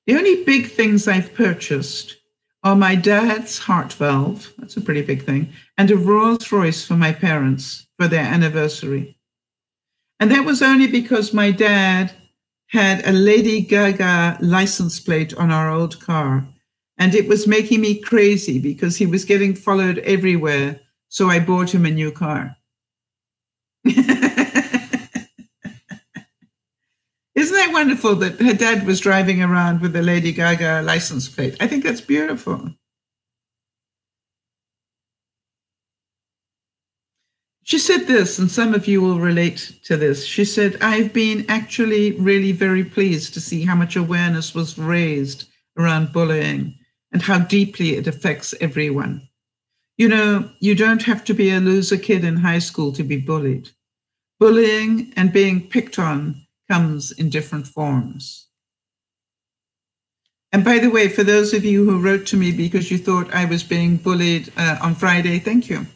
the only big things I've purchased are my dad's heart valve, that's a pretty big thing, and a Rolls Royce for my parents for their anniversary. And that was only because my dad had a Lady Gaga license plate on our old car. And it was making me crazy because he was getting followed everywhere. So I bought him a new car. Isn't that wonderful that her dad was driving around with the Lady Gaga license plate? I think that's beautiful. She said this, and some of you will relate to this. She said, I've been actually really very pleased to see how much awareness was raised around bullying and how deeply it affects everyone. You know, you don't have to be a loser kid in high school to be bullied. Bullying and being picked on comes in different forms. And by the way, for those of you who wrote to me because you thought I was being bullied on Friday, thank you.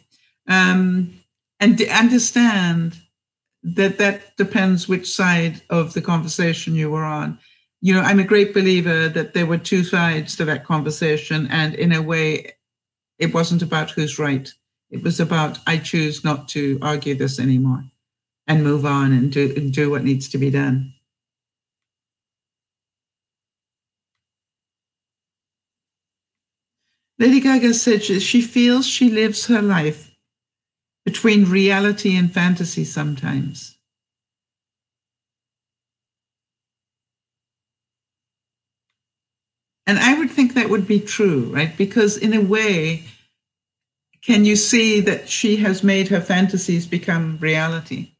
And understand that depends which side of the conversation you were on. You know, I'm a great believer that there were two sides to that conversation. And in a way, it wasn't about who's right. It was about, I choose not to argue this anymore and move on and do what needs to be done. Lady Gaga said she feels she lives her life between reality and fantasy sometimes. And I would think that would be true, right? Because in a way, can you see that she has made her fantasies become reality?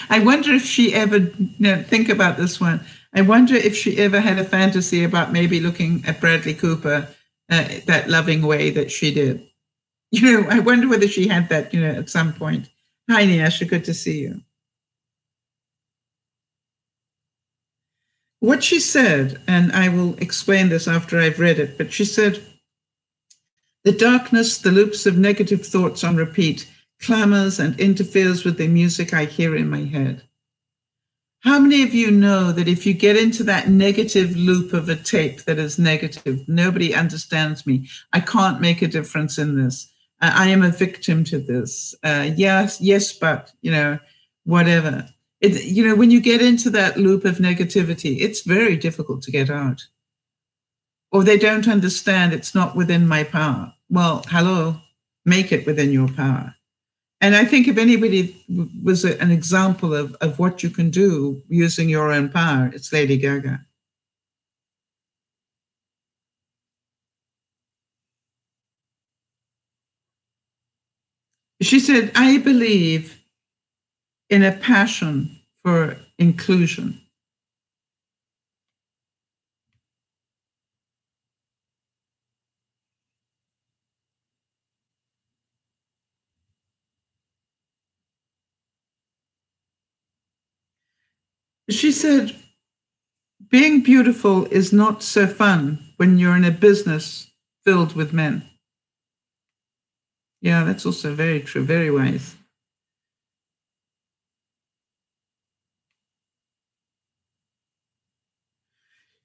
I wonder if she ever, think about this one. I wonder if she ever had a fantasy about maybe looking at Bradley Cooper that loving way that she did. You know, I wonder whether she had that, at some point. Hi, Nyasha, good to see you. What she said, and I will explain this after I've read it, but she said, the darkness, the loops of negative thoughts on repeat, clamors and interferes with the music I hear in my head. How many of you know that if you get into that negative loop of a tape that is negative, nobody understands me, I can't make a difference in this, I am a victim to this, yes, but, whatever. When you get into that loop of negativity, it's very difficult to get out. Or they don't understand it's not within my power. Well, hello, make it within your power. And I think if anybody was an example of what you can do using your own power, it's Lady Gaga. She said, I believe in a passion for inclusion. She said, being beautiful is not so fun when you're in a business filled with men. Yeah, that's also very true, very wise.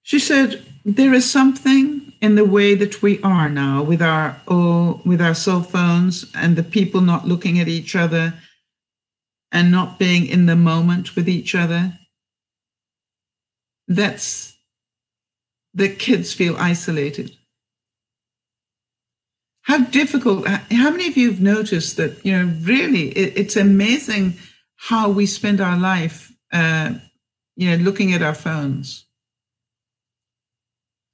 She said, there is something in the way that we are now with our cell phones and the people not looking at each other and not being in the moment with each other. That's the kids feel isolated. How difficult, how many of you have noticed that, really it's amazing how we spend our life, looking at our phones.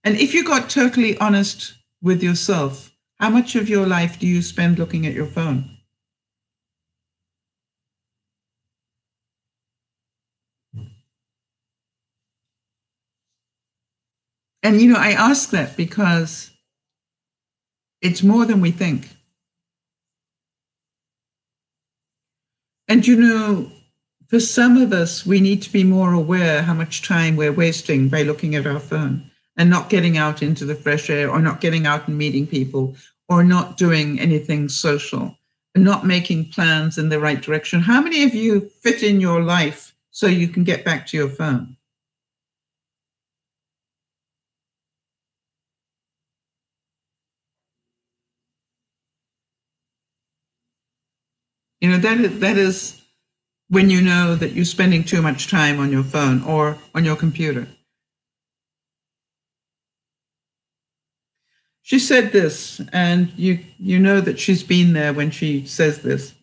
And if you got totally honest with yourself, how much of your life do you spend looking at your phone? And, I ask that because it's more than we think. And, for some of us, we need to be more aware how much time we're wasting by looking at our phone and not getting out into the fresh air or not getting out and meeting people or not doing anything social and not making plans in the right direction. How many of you fit in your life so you can get back to your phone? That is when you know that you're spending too much time on your phone or on your computer. She said this, and you know that she's been there when she says this.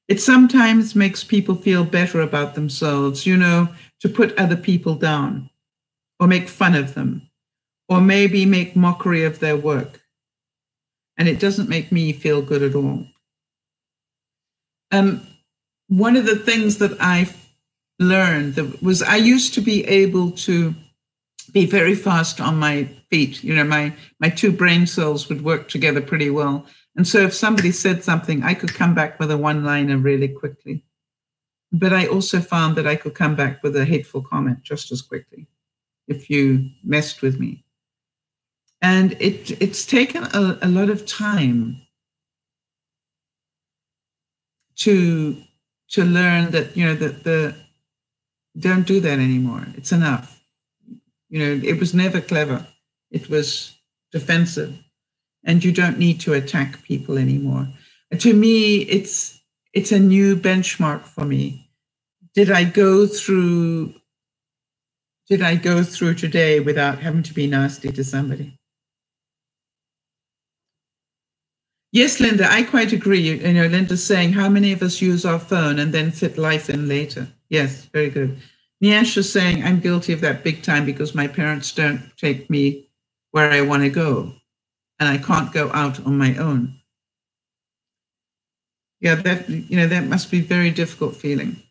It sometimes makes people feel better about themselves, to put other people down or make fun of them or maybe make mockery of their work. And it doesn't make me feel good at all. One of the things that I learned was I used to be able to be very fast on my feet. My two brain cells would work together pretty well. And so if somebody said something, I could come back with a one-liner really quickly. But I also found that I could come back with a hateful comment just as quickly if you messed with me. And it's taken a lot of time to learn that, that don't do that anymore. It's enough. It was never clever. It was defensive. And you don't need to attack people anymore. To me, it's a new benchmark for me. Did I go through today without having to be nasty to somebody? Yes, Linda, I quite agree. Linda's saying, how many of us use our phone and then fit life in later? Yes, very good. Niash is saying, I'm guilty of that big time because my parents don't take me where I want to go and I can't go out on my own. Yeah, that must be a very difficult feeling.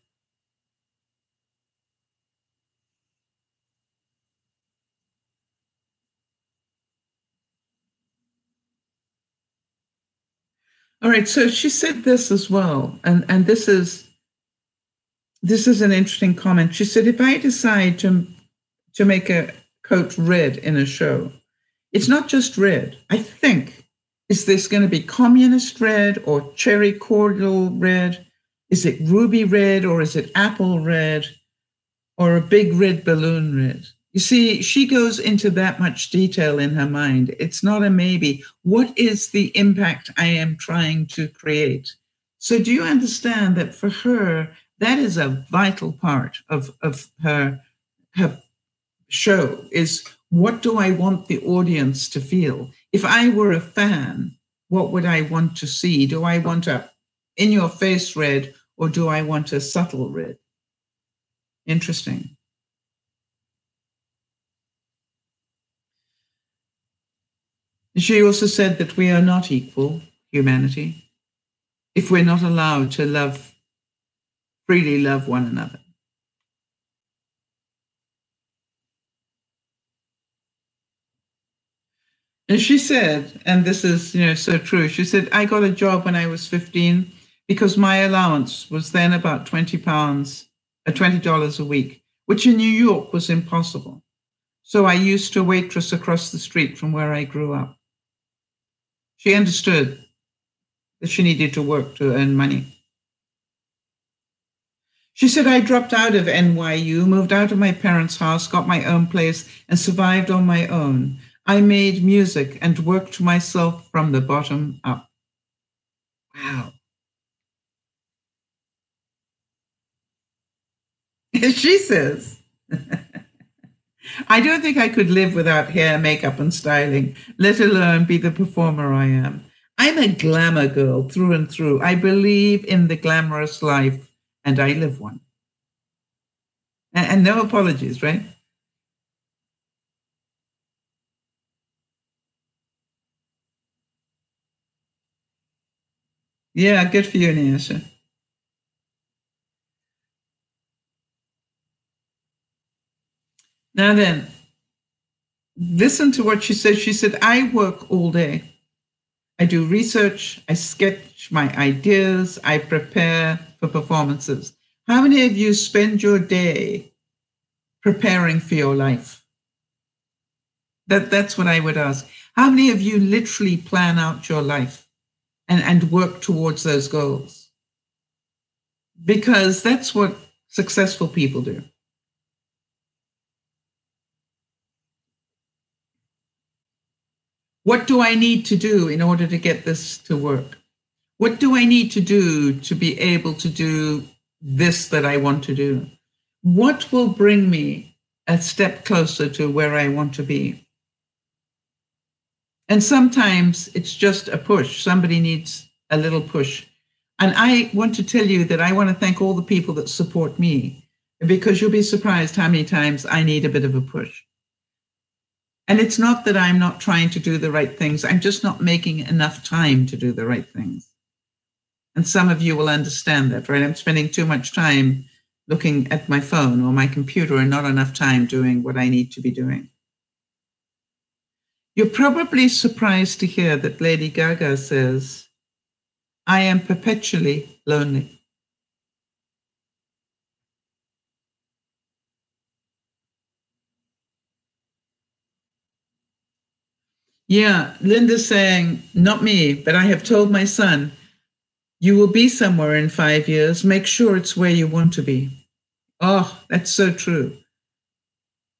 All right, so she said this as well, and this is an interesting comment. She said, if I decide to make a coat red in a show, it's not just red. I think, is this going to be communist red or cherry cordial red? Is it ruby red or is it apple red or a big red balloon red? You see, she goes into that much detail in her mind. It's not a maybe. What is the impact I am trying to create? So do you understand that for her, that is a vital part of her show, is what do I want the audience to feel? If I were a fan, what would I want to see? Do I want a in-your-face red or do I want a subtle red? Interesting. She also said that we are not equal, humanity, if we're not allowed to freely love one another. And she said, and this is so true, she said, I got a job when I was 15 because my allowance was then about $20 a week, which in New York was impossible. So I used to waitress across the street from where I grew up. She understood that she needed to work to earn money. She said, I dropped out of NYU, moved out of my parents' house, got my own place, and survived on my own. I made music and worked myself from the bottom up. Wow. She says, I don't think I could live without hair, makeup, and styling, let alone be the performer I am. I'm a glamour girl through and through. I believe in the glamorous life, and I live one. And no apologies, right? Yeah, good for you, Nyasha. Now then, listen to what she said. She said, I work all day. I do research, I sketch my ideas, I prepare for performances. How many of you spend your day preparing for your life? That's what I would ask. How many of you literally plan out your life and work towards those goals? Because that's what successful people do. What do I need to do in order to get this to work? What do I need to do to be able to do this that I want to do? What will bring me a step closer to where I want to be? And sometimes it's just a push. Somebody needs a little push. And I want to tell you that I want to thank all the people that support me, because you'll be surprised how many times I need a bit of a push. And it's not that I'm not trying to do the right things. I'm just not making enough time to do the right things. And some of you will understand that, right? I'm spending too much time looking at my phone or my computer and not enough time doing what I need to be doing. You're probably surprised to hear that Lady Gaga says, I am perpetually lonely. Yeah, Linda's saying, not me, but I have told my son, you will be somewhere in 5 years. Make sure it's where you want to be. Oh, that's so true.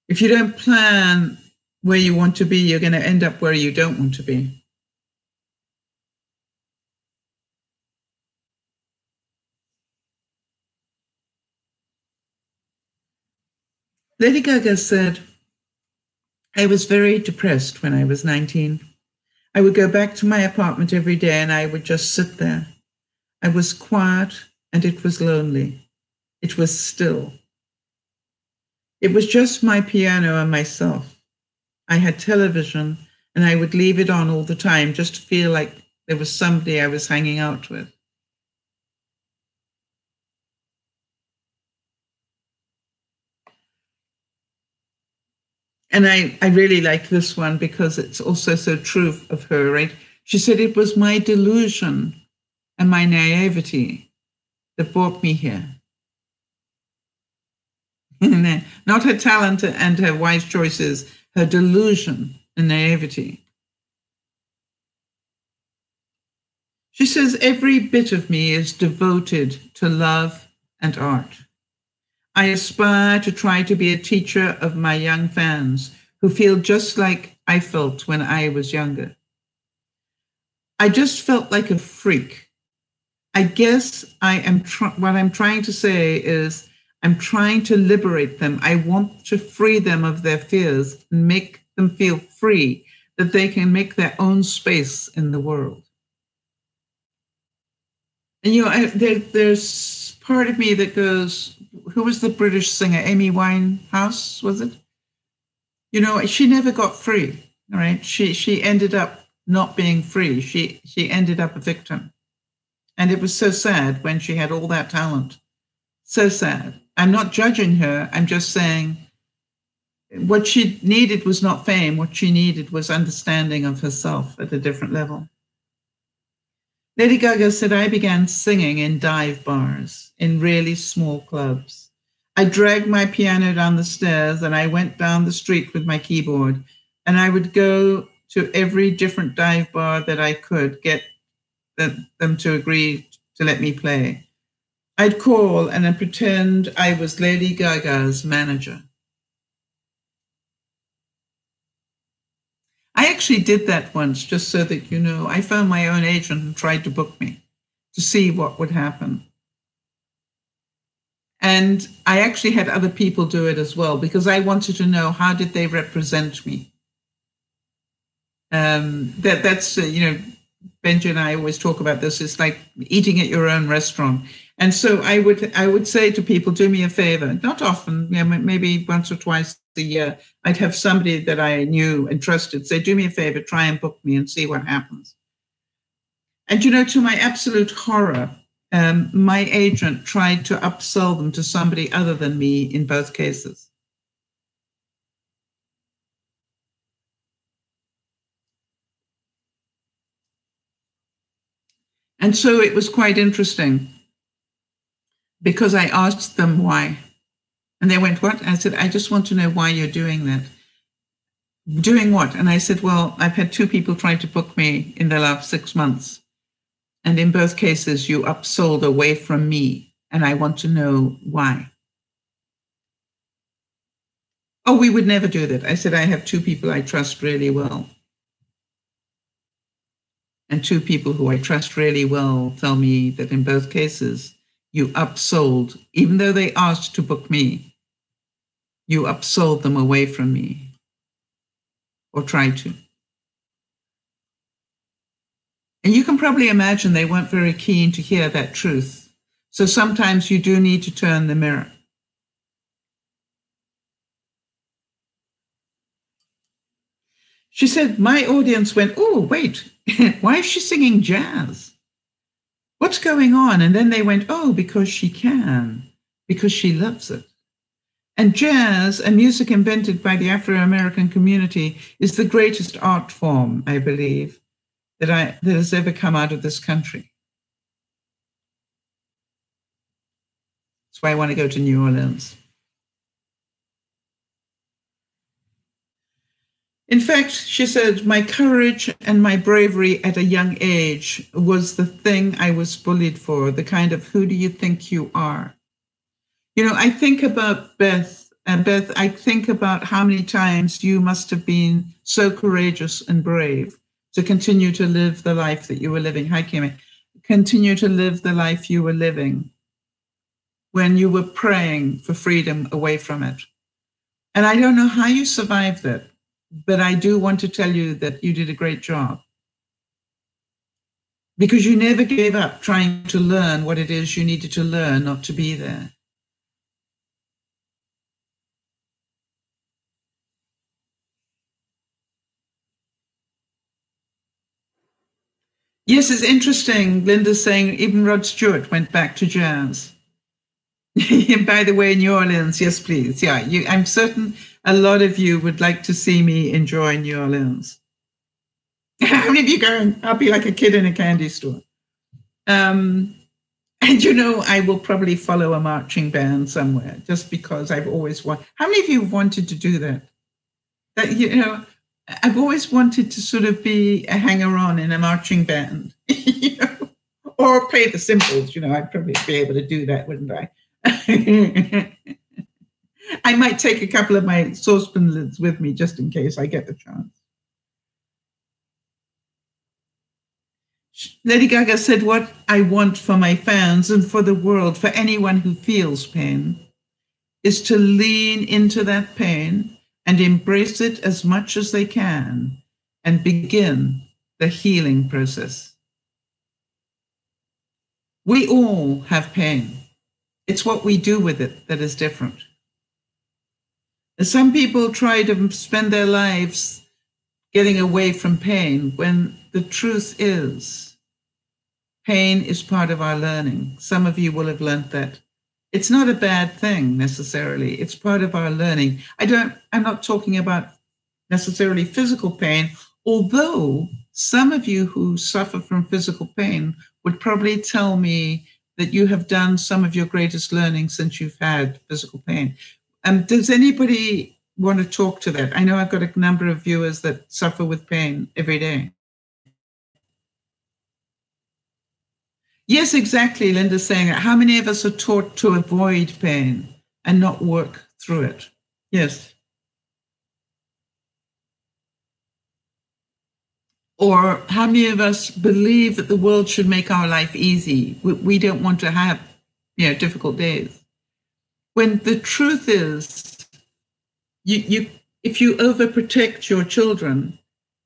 If you don't plan where you want to be, you're going to end up where you don't want to be. Lady Gaga said, I was very depressed when I was 19. I would go back to my apartment every day and I would just sit there. I was quiet and it was lonely. It was still. It was just my piano and myself. I had television and I would leave it on all the time just to feel like there was somebody I was hanging out with. And I really like this one because it's also so true of her, right? She said, it was my delusion and my naivety that brought me here. Not her talent and her wise choices, her delusion and naivety. She says, every bit of me is devoted to love and art. I aspire to try to be a teacher of my young fans who feel just like I felt when I was younger. I just felt like a freak. I guess what I'm trying to say is I'm trying to liberate them. I want to free them of their fears and make them feel free, that they can make their own space in the world. And, there's part of me that goes, who was the British singer? Amy Winehouse, was it? She never got free, right? She ended up not being free. She ended up a victim. And it was so sad when she had all that talent. So sad. I'm not judging her. I'm just saying what she needed was not fame. What she needed was understanding of herself at a different level. Lady Gaga said, I began singing in dive bars, in really small clubs. I dragged my piano down the stairs and I went down the street with my keyboard, and I would go to every different dive bar that I could get them to agree to let me play. I'd call and I'd pretend I was Lady Gaga's manager. I actually did that once, just so that you know. I found my own agent and tried to book me to see what would happen. And I actually had other people do it as well because I wanted to know, how did they represent me? That's Benji and I always talk about this. It's like eating at your own restaurant. And so I would say to people, do me a favor. Not often, maybe once or twice a year, I'd have somebody that I knew and trusted say, do me a favor, try and book me and see what happens. And, to my absolute horror, my agent tried to upsell them to somebody other than me in both cases. And so it was quite interesting because I asked them why. And they went, what? I said, I just want to know why you're doing that. Doing what? And I said, well, I've had 2 people try to book me in the last 6 months. And in both cases, you upsold away from me. And I want to know why. Oh, we would never do that. I said, I have 2 people I trust really well. And 2 people who I trust really well tell me that in both cases, you upsold, even though they asked to book me, you upsold them away from me, or tried to. And you can probably imagine they weren't very keen to hear that truth. So sometimes you do need to turn the mirror. She said, my audience went, oh, wait, why is she singing jazz? What's going on? And then they went, oh, because she can, because she loves it. And jazz, a music invented by the Afro-American community, is the greatest art form, I believe, that has ever come out of this country. That's why I want to go to New Orleans. In fact, she said, my courage and my bravery at a young age was the thing I was bullied for, the kind of who do you think you are? You know, I think about Beth, and Beth, I think about how many times you must have been so courageous and brave to continue to live the life that you were living. Hi, Kimmy. Continue to live the life you were living when you were praying for freedom away from it. And I don't know how you survived that, but I do want to tell you that you did a great job, because you never gave up trying to learn what it is you needed to learn not to be there. Yes, it's interesting. Linda's saying even Rod Stewart went back to jazz. By the way, New Orleans, yes, please. Yeah, I'm certain a lot of you would like to see me enjoy New Orleans. How many of you going? I'll be like a kid in a candy store. And you know, I will probably follow a marching band somewhere, just because I've always wanted. How many of you wanted to do that? That, you know, I've always wanted to sort of be a hanger-on in a marching band, you know, or play the cymbals. You know, I'd probably be able to do that, wouldn't I? I might take a couple of my saucepan lids with me just in case I get the chance. Lady Gaga said, what I want for my fans and for the world, for anyone who feels pain, is to lean into that pain and embrace it as much as they can and begin the healing process. We all have pain. It's what we do with it that is different. Some people try to spend their lives getting away from pain, when the truth is, pain is part of our learning. Some of you will have learned that. It's not a bad thing necessarily. It's part of our learning. I'm not talking about necessarily physical pain, although some of you who suffer from physical pain would probably tell me that you have done some of your greatest learning since you've had physical pain. Does anybody want to talk to that? I know I've got a number of viewers that suffer with pain every day. Yes, exactly. Linda's saying that. How many of us are taught to avoid pain and not work through it? Yes. Or how many of us believe that the world should make our life easy? We don't want to have, difficult days. When the truth is, if you overprotect your children,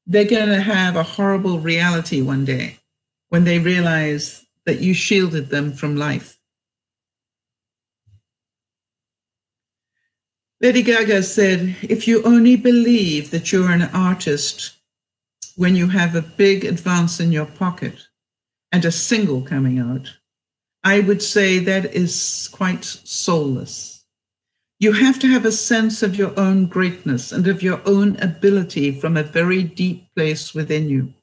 they're going to have a horrible reality one day when they realize that you shielded them from life. Lady Gaga said, if you only believe that you're an artist when you have a big advance in your pocket and a single coming out, I would say that is quite soulless. You have to have a sense of your own greatness and of your own ability from a very deep place within you.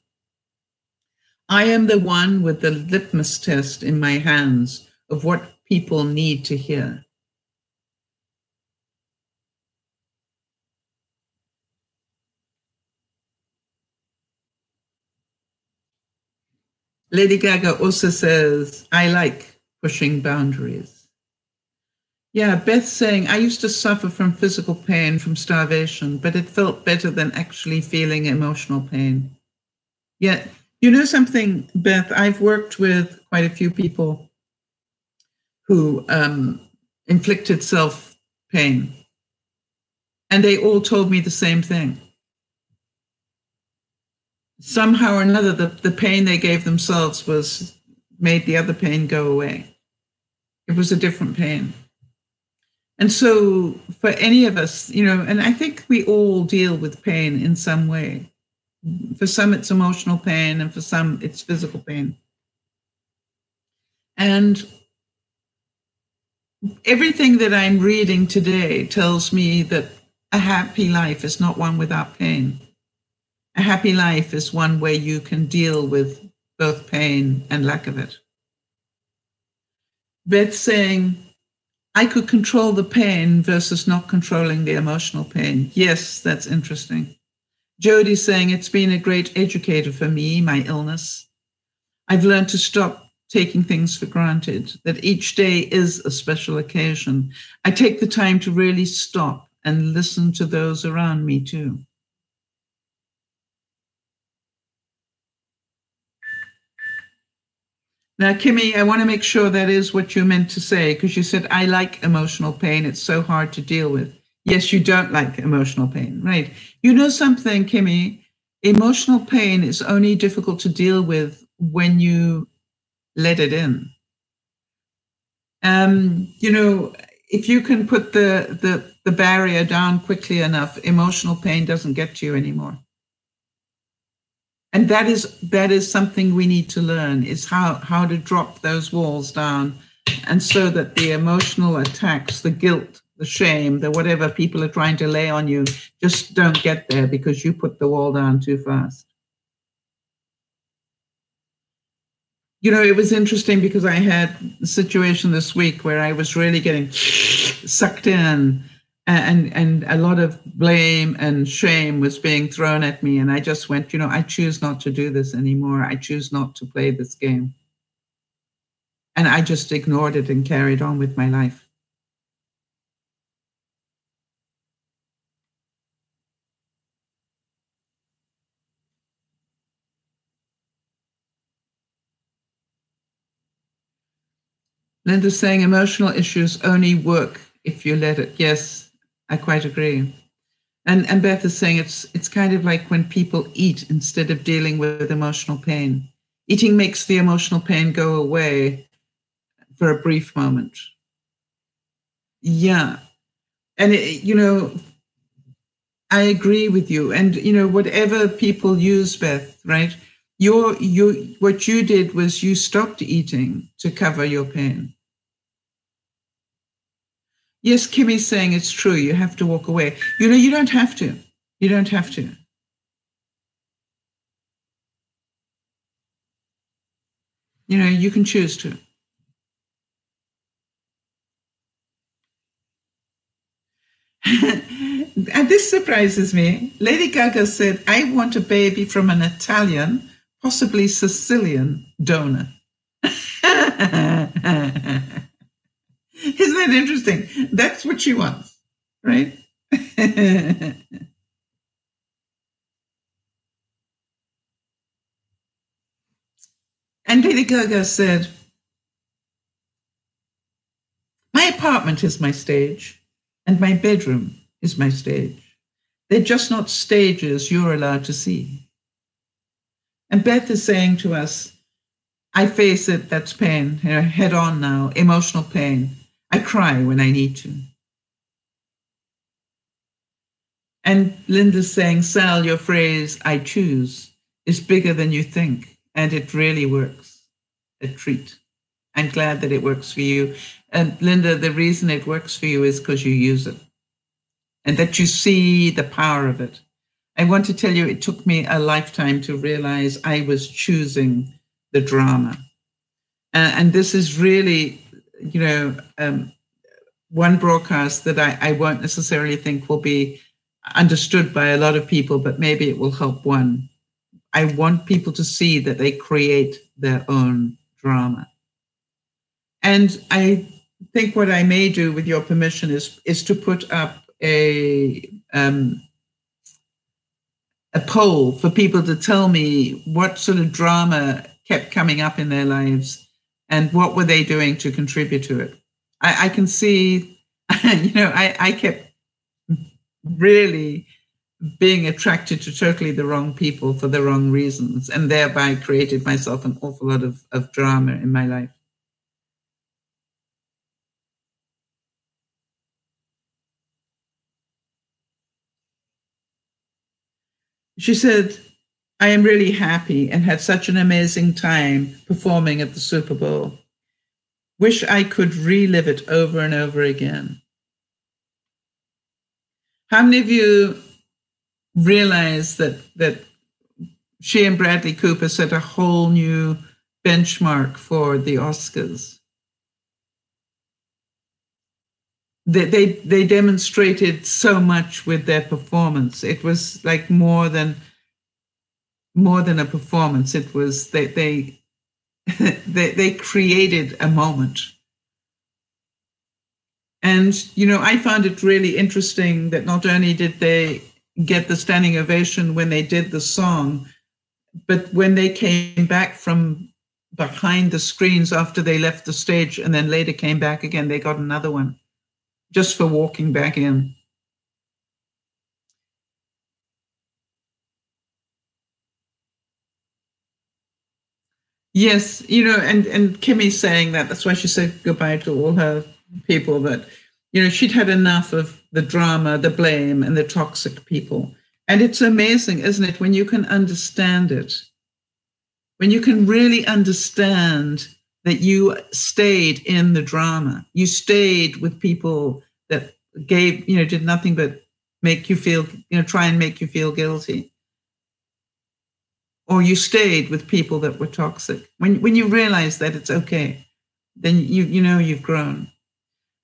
I am the one with the litmus test in my hands of what people need to hear. Lady Gaga also says, I like pushing boundaries. Yeah, Beth saying, I used to suffer from physical pain from starvation, but it felt better than actually feeling emotional pain. Yeah, you know something, Beth, I've worked with quite a few people who inflicted self-pain, and they all told me the same thing. Somehow or another, the pain they gave themselves made the other pain go away. It was a different pain. And so for any of us, and I think we all deal with pain in some way. For some, it's emotional pain, and for some, it's physical pain. And everything that I'm reading today tells me that a happy life is not one without pain. A happy life is one where you can deal with both pain and lack of it. Beth saying, I could control the pain versus not controlling the emotional pain. Yes, that's interesting. Jody saying, it's been a great educator for me, my illness. I've learned to stop taking things for granted, that each day is a special occasion. I take the time to really stop and listen to those around me too. Now, Kimmy, I want to make sure that is what you meant to say, because you said, I like emotional pain. It's so hard to deal with. Yes, you don't like emotional pain, right? You know something, Kimmy? Emotional pain is only difficult to deal with when you let it in. You know, if you can put the barrier down quickly enough, emotional pain doesn't get to you anymore. And that is something we need to learn, is how to drop those walls down, and so that the emotional attacks, the guilt, the shame, the whatever people are trying to lay on you just don't get there because you put the wall down too fast. You know, it was interesting because I had a situation this week where I was really getting sucked in, and a lot of blame and shame was being thrown at me. And I just went, you know, I choose not to do this anymore. I choose not to play this game. And I just ignored it and carried on with my life. Linda's saying emotional issues only work if you let it. Yes, I quite agree. And Beth is saying it's kind of like when people eat instead of dealing with emotional pain. Eating makes the emotional pain go away for a brief moment. Yeah. And, you know, I agree with you. And, you know, whatever people use, Beth, right? What you did was you stopped eating to cover your pain. Yes, Kimmy's saying it's true. You have to walk away. You know, you don't have to. You don't have to. You know, you can choose to. And this surprises me. Lady Gaga said, I want a baby from an Italian, possibly Sicilian donor. Isn't that interesting? That's what she wants, right? And Lady Gaga said, my apartment is my stage, and my bedroom is my stage. They're just not stages you're allowed to see. And Beth is saying to us, I face it, that's pain, you know, head on now, emotional pain. I cry when I need to. And Linda's saying, Sal, your phrase, I choose, is bigger than you think, and it really works. A treat. I'm glad that it works for you. And Linda, the reason it works for you is because you use it and that you see the power of it. I want to tell you, it took me a lifetime to realize I was choosing the drama. And this is really, you know, one broadcast that I won't necessarily think will be understood by a lot of people, but maybe it will help one. I want people to see that they create their own drama. And I think what I may do, with your permission, is to put up a poll for people to tell me what sort of drama kept coming up in their lives and what were they doing to contribute to it. I can see, you know, I kept really being attracted to totally the wrong people for the wrong reasons, and thereby created myself an awful lot of drama in my life. She said, I am really happy and had such an amazing time performing at the Super Bowl. Wish I could relive it over and over again. How many of you realize that she and Bradley Cooper set a whole new benchmark for the Oscars? They demonstrated so much with their performance. It was like more than a performance. It was they created a moment. And, I found it really interesting that not only did they get the standing ovation when they did the song, but when they came back from behind the screens after they left the stage and then later came back again, they got another one just for walking back in. Yes, and Kimmy's saying that. That's why she said goodbye to all her people, that, she'd had enough of the drama, the blame, and the toxic people. And it's amazing, isn't it, when you can understand it, when you can really understand that you stayed in the drama, you stayed with people that did nothing but make you feel, try and make you feel guilty. Or you stayed with people that were toxic. When you realize that it's okay, then you've grown.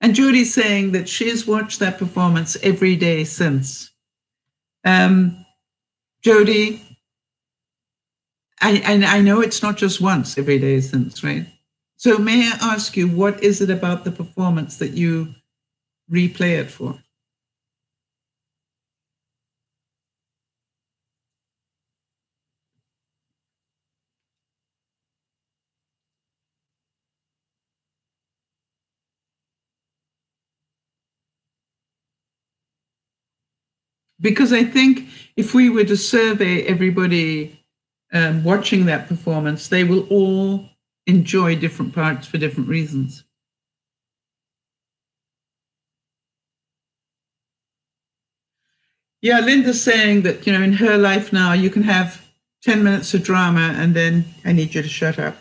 And Jodie's saying that she's watched that performance every day since. Jodie, I know it's not just once, every day since, right? So may I ask you, what is it about the performance that you replay it for? Because I think if we were to survey everybody watching that performance, they will all enjoy different parts for different reasons. Yeah, Linda's saying that, in her life now, you can have 10 minutes of drama and then I need you to shut up.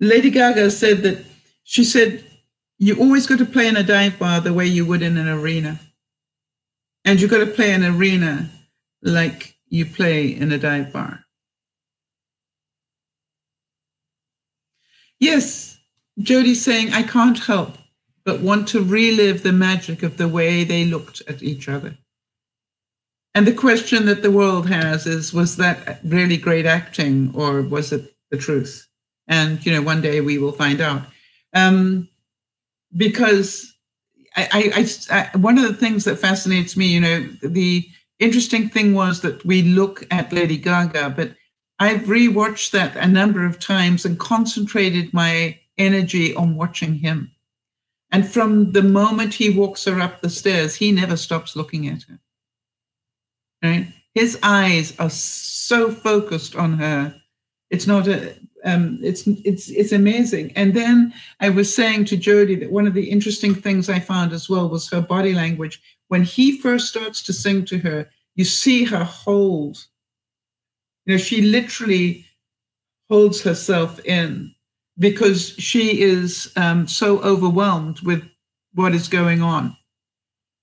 Lady Gaga said that, she said, you always got to play in a dive bar the way you would in an arena. And you got to play an arena like you play in a dive bar. Yes, Jodie's saying, I can't help but want to relive the magic of the way they looked at each other. And the question that the world has is, was that really great acting or was it the truth? And, one day we will find out. Because I one of the things that fascinates me, the interesting thing was that we look at Lady Gaga, but I've rewatched that a number of times and concentrated my energy on watching him. And from the moment he walks her up the stairs, he never stops looking at her. Right? His eyes are so focused on her. It's not a, it's amazing. And then I was saying to Jodie that one of the interesting things I found as well was her body language. When he first starts to sing to her, you see her hold. She literally holds herself in because she is so overwhelmed with what is going on.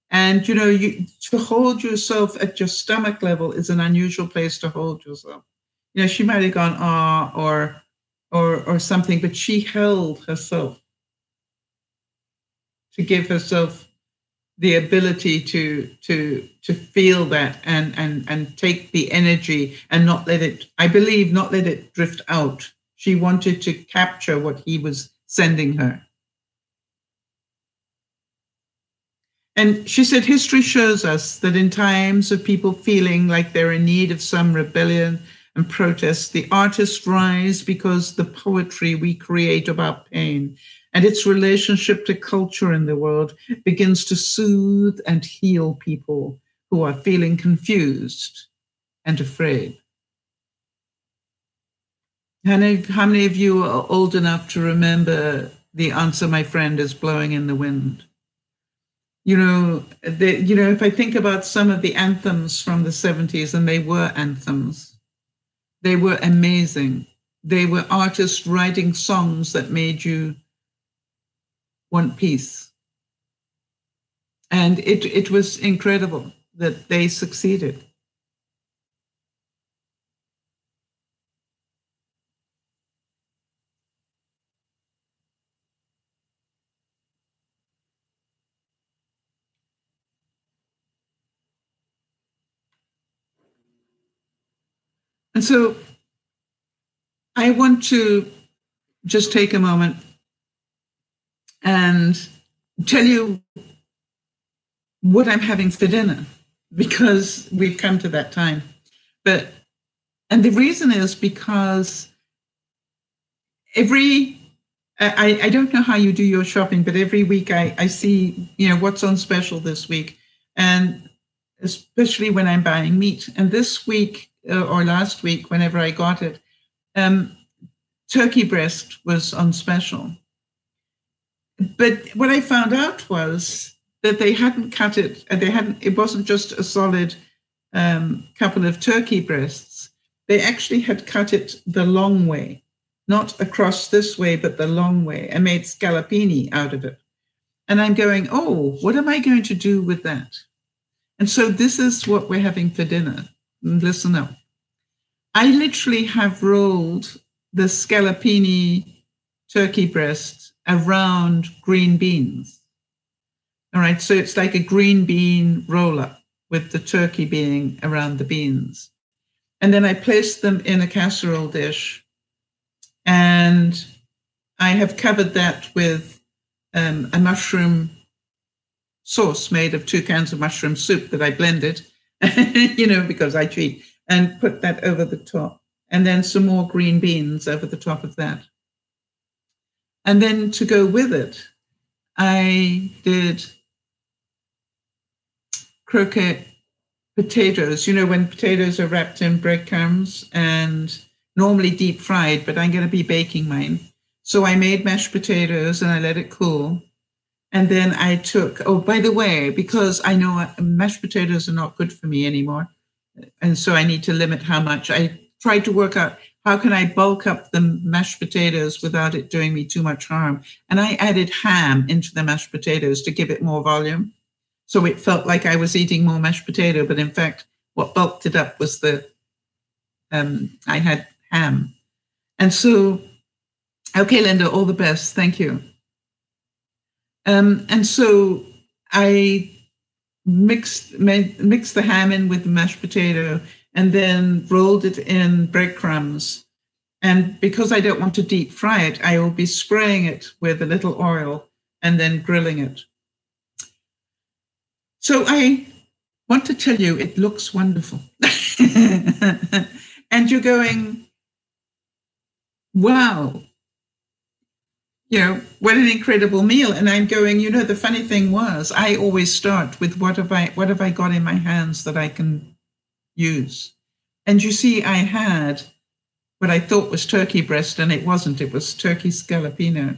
And, to hold yourself at your stomach level is an unusual place to hold yourself. She might have gone, or something, but she held herself to give herself the ability to feel that and take the energy and not let it drift out. She wanted to capture what he was sending her. And she said, history shows us that in times of people feeling like they're in need of some rebellion and protest, the artists rise because the poetry we create about pain and its relationship to culture in the world begins to soothe and heal people who are feeling confused and afraid. How many of you are old enough to remember The Answer, My Friend, is Blowing in the Wind? If I think about some of the anthems from the 70s, and they were anthems, They were amazing. They were artists writing songs that made you want peace. And it was incredible that they succeeded. And so I want to just take a moment and tell you what I'm having for dinner, because we've come to that time. And the reason is because I don't know how you do your shopping, but every week I see, what's on special this week. And especially when I'm buying meat. And this week or last week, whenever I got it, turkey breast was on special. But what I found out was that they hadn't cut it, and it wasn't just a solid couple of turkey breasts. They actually had cut it the long way, not across this way, but the long way, and made scallopini out of it. And I'm going, oh, what am I going to do with that? And so this is what we're having for dinner. Listen up. I literally have rolled the scallopini turkey breast around green beans. All right, so it's like a green bean roll-up with the turkey being around the beans. And then I placed them in a casserole dish, and I have covered that with a mushroom sauce made of 2 cans of mushroom soup that I blended, because I cheat, and put that over the top. And then some more green beans over the top of that. And then to go with it, I did croquette potatoes. When potatoes are wrapped in breadcrumbs and normally deep fried, but I'm going to be baking mine. So I made mashed potatoes and I let it cool. And then I took, oh, by the way, because I know mashed potatoes are not good for me anymore, and so I need to limit how much, I tried to work out how can I bulk up the mashed potatoes without it doing me too much harm. And I added ham into the mashed potatoes to give it more volume. So it felt like I was eating more mashed potato, but in fact, what bulked it up was I had ham. And so, okay, Linda, all the best. Thank you. And so I mixed the ham in with the mashed potato and then rolled it in breadcrumbs. And because I don't want to deep fry it, I will be spraying it with a little oil and then grilling it. So I want to tell you, it looks wonderful. And you're going, wow, what an incredible meal. And I'm going, the funny thing was, I always start with what have I got in my hands that I can use. And you see, I had what I thought was turkey breast, and it wasn't. It was turkey scallopini.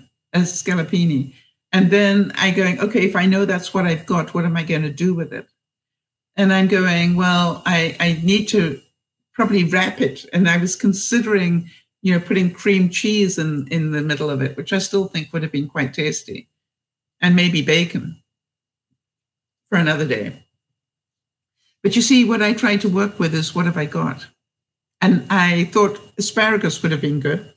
And then I'm going, okay, if I know that's what I've got, what am I going to do with it? And I'm going, well, I need to probably wrap it. And I was considering, putting cream cheese in the middle of it, which I still think would have been quite tasty, and maybe bacon for another day. But you see, what I tried to work with is what have I got? And I thought asparagus would have been good,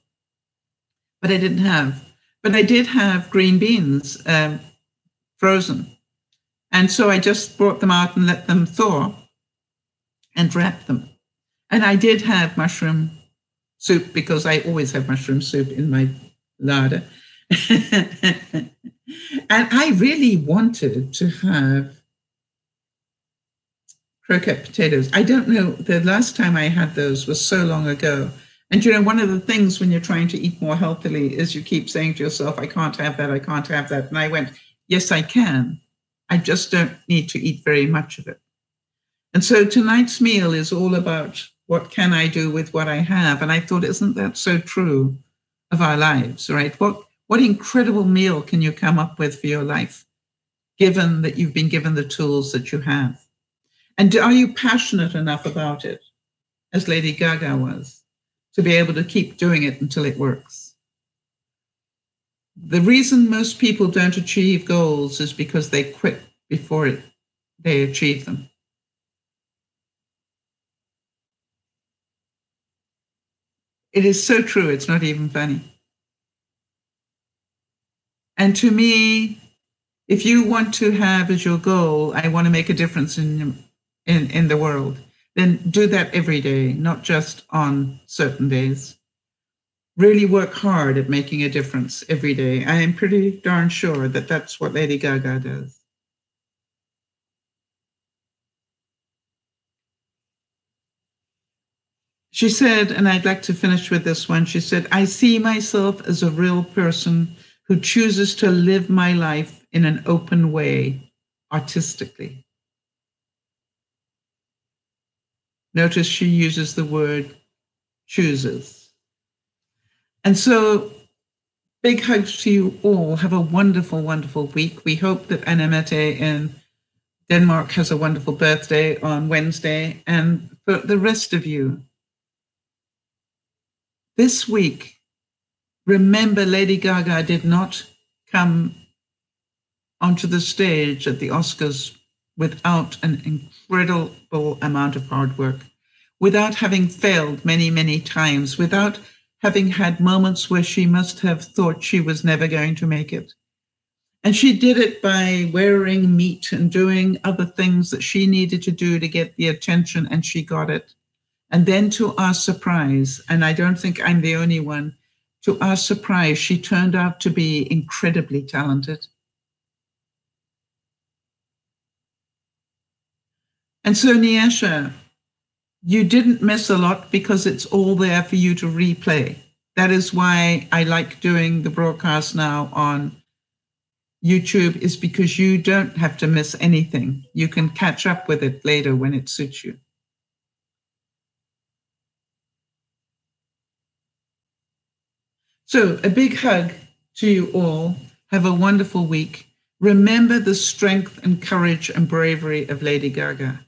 but I didn't have. But I did have green beans frozen. And so I just brought them out and let them thaw and wrapped them. And I did have mushroom soup, because I always have mushroom soup in my larder. And I really wanted to have croquette potatoes. I don't know, the last time I had those was so long ago. And one of the things when you're trying to eat more healthily is you keep saying to yourself, I can't have that, I can't have that. And I went, yes, I can. I just don't need to eat very much of it. And so tonight's meal is all about what can I do with what I have? And I thought, isn't that so true of our lives, right? What incredible meal can you come up with for your life, given that you've been given the tools that you have? And are you passionate enough about it, as Lady Gaga was? to be able to keep doing it until it works. The reason most people don't achieve goals is because they quit before they achieve them. It is so true, it's not even funny. And to me, if you want to have as your goal, I want to make a difference in the world, then do that every day, not just on certain days. Really work hard at making a difference every day. I am pretty darn sure that that's what Lady Gaga does. She said, and I'd like to finish with this one, she said, I see myself as a real person who chooses to live my life in an open way, artistically. Notice she uses the word chooses. And so, big hugs to you all. Have a wonderful, wonderful week. We hope that Annemette in Denmark has a wonderful birthday on Wednesday. And for the rest of you, this week, remember Lady Gaga did not come onto the stage at the Oscars without an incredible amount of hard work, without having failed many, many times, without having had moments where she must have thought she was never going to make it. And she did it by wearing meat and doing other things that she needed to do to get the attention, and she got it. And then to our surprise, and I don't think I'm the only one, to our surprise, she turned out to be incredibly talented. And so, Nyasha, you didn't miss a lot because it's all there for you to replay. That is why I like doing the broadcast now on YouTube, is because you don't have to miss anything. You can catch up with it later when it suits you. So a big hug to you all. Have a wonderful week. Remember the strength and courage and bravery of Lady Gaga.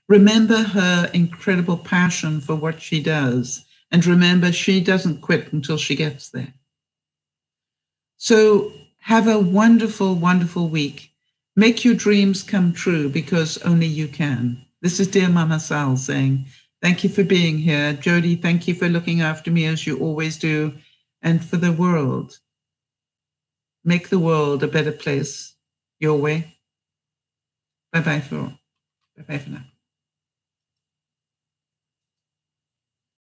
Remember her incredible passion for what she does. And remember, she doesn't quit until she gets there. So have a wonderful, wonderful week. Make your dreams come true, because only you can. This is DearMamaSal saying, thank you for being here. Jody, thank you for looking after me as you always do. And for the world, make the world a better place your way. Bye-bye for now.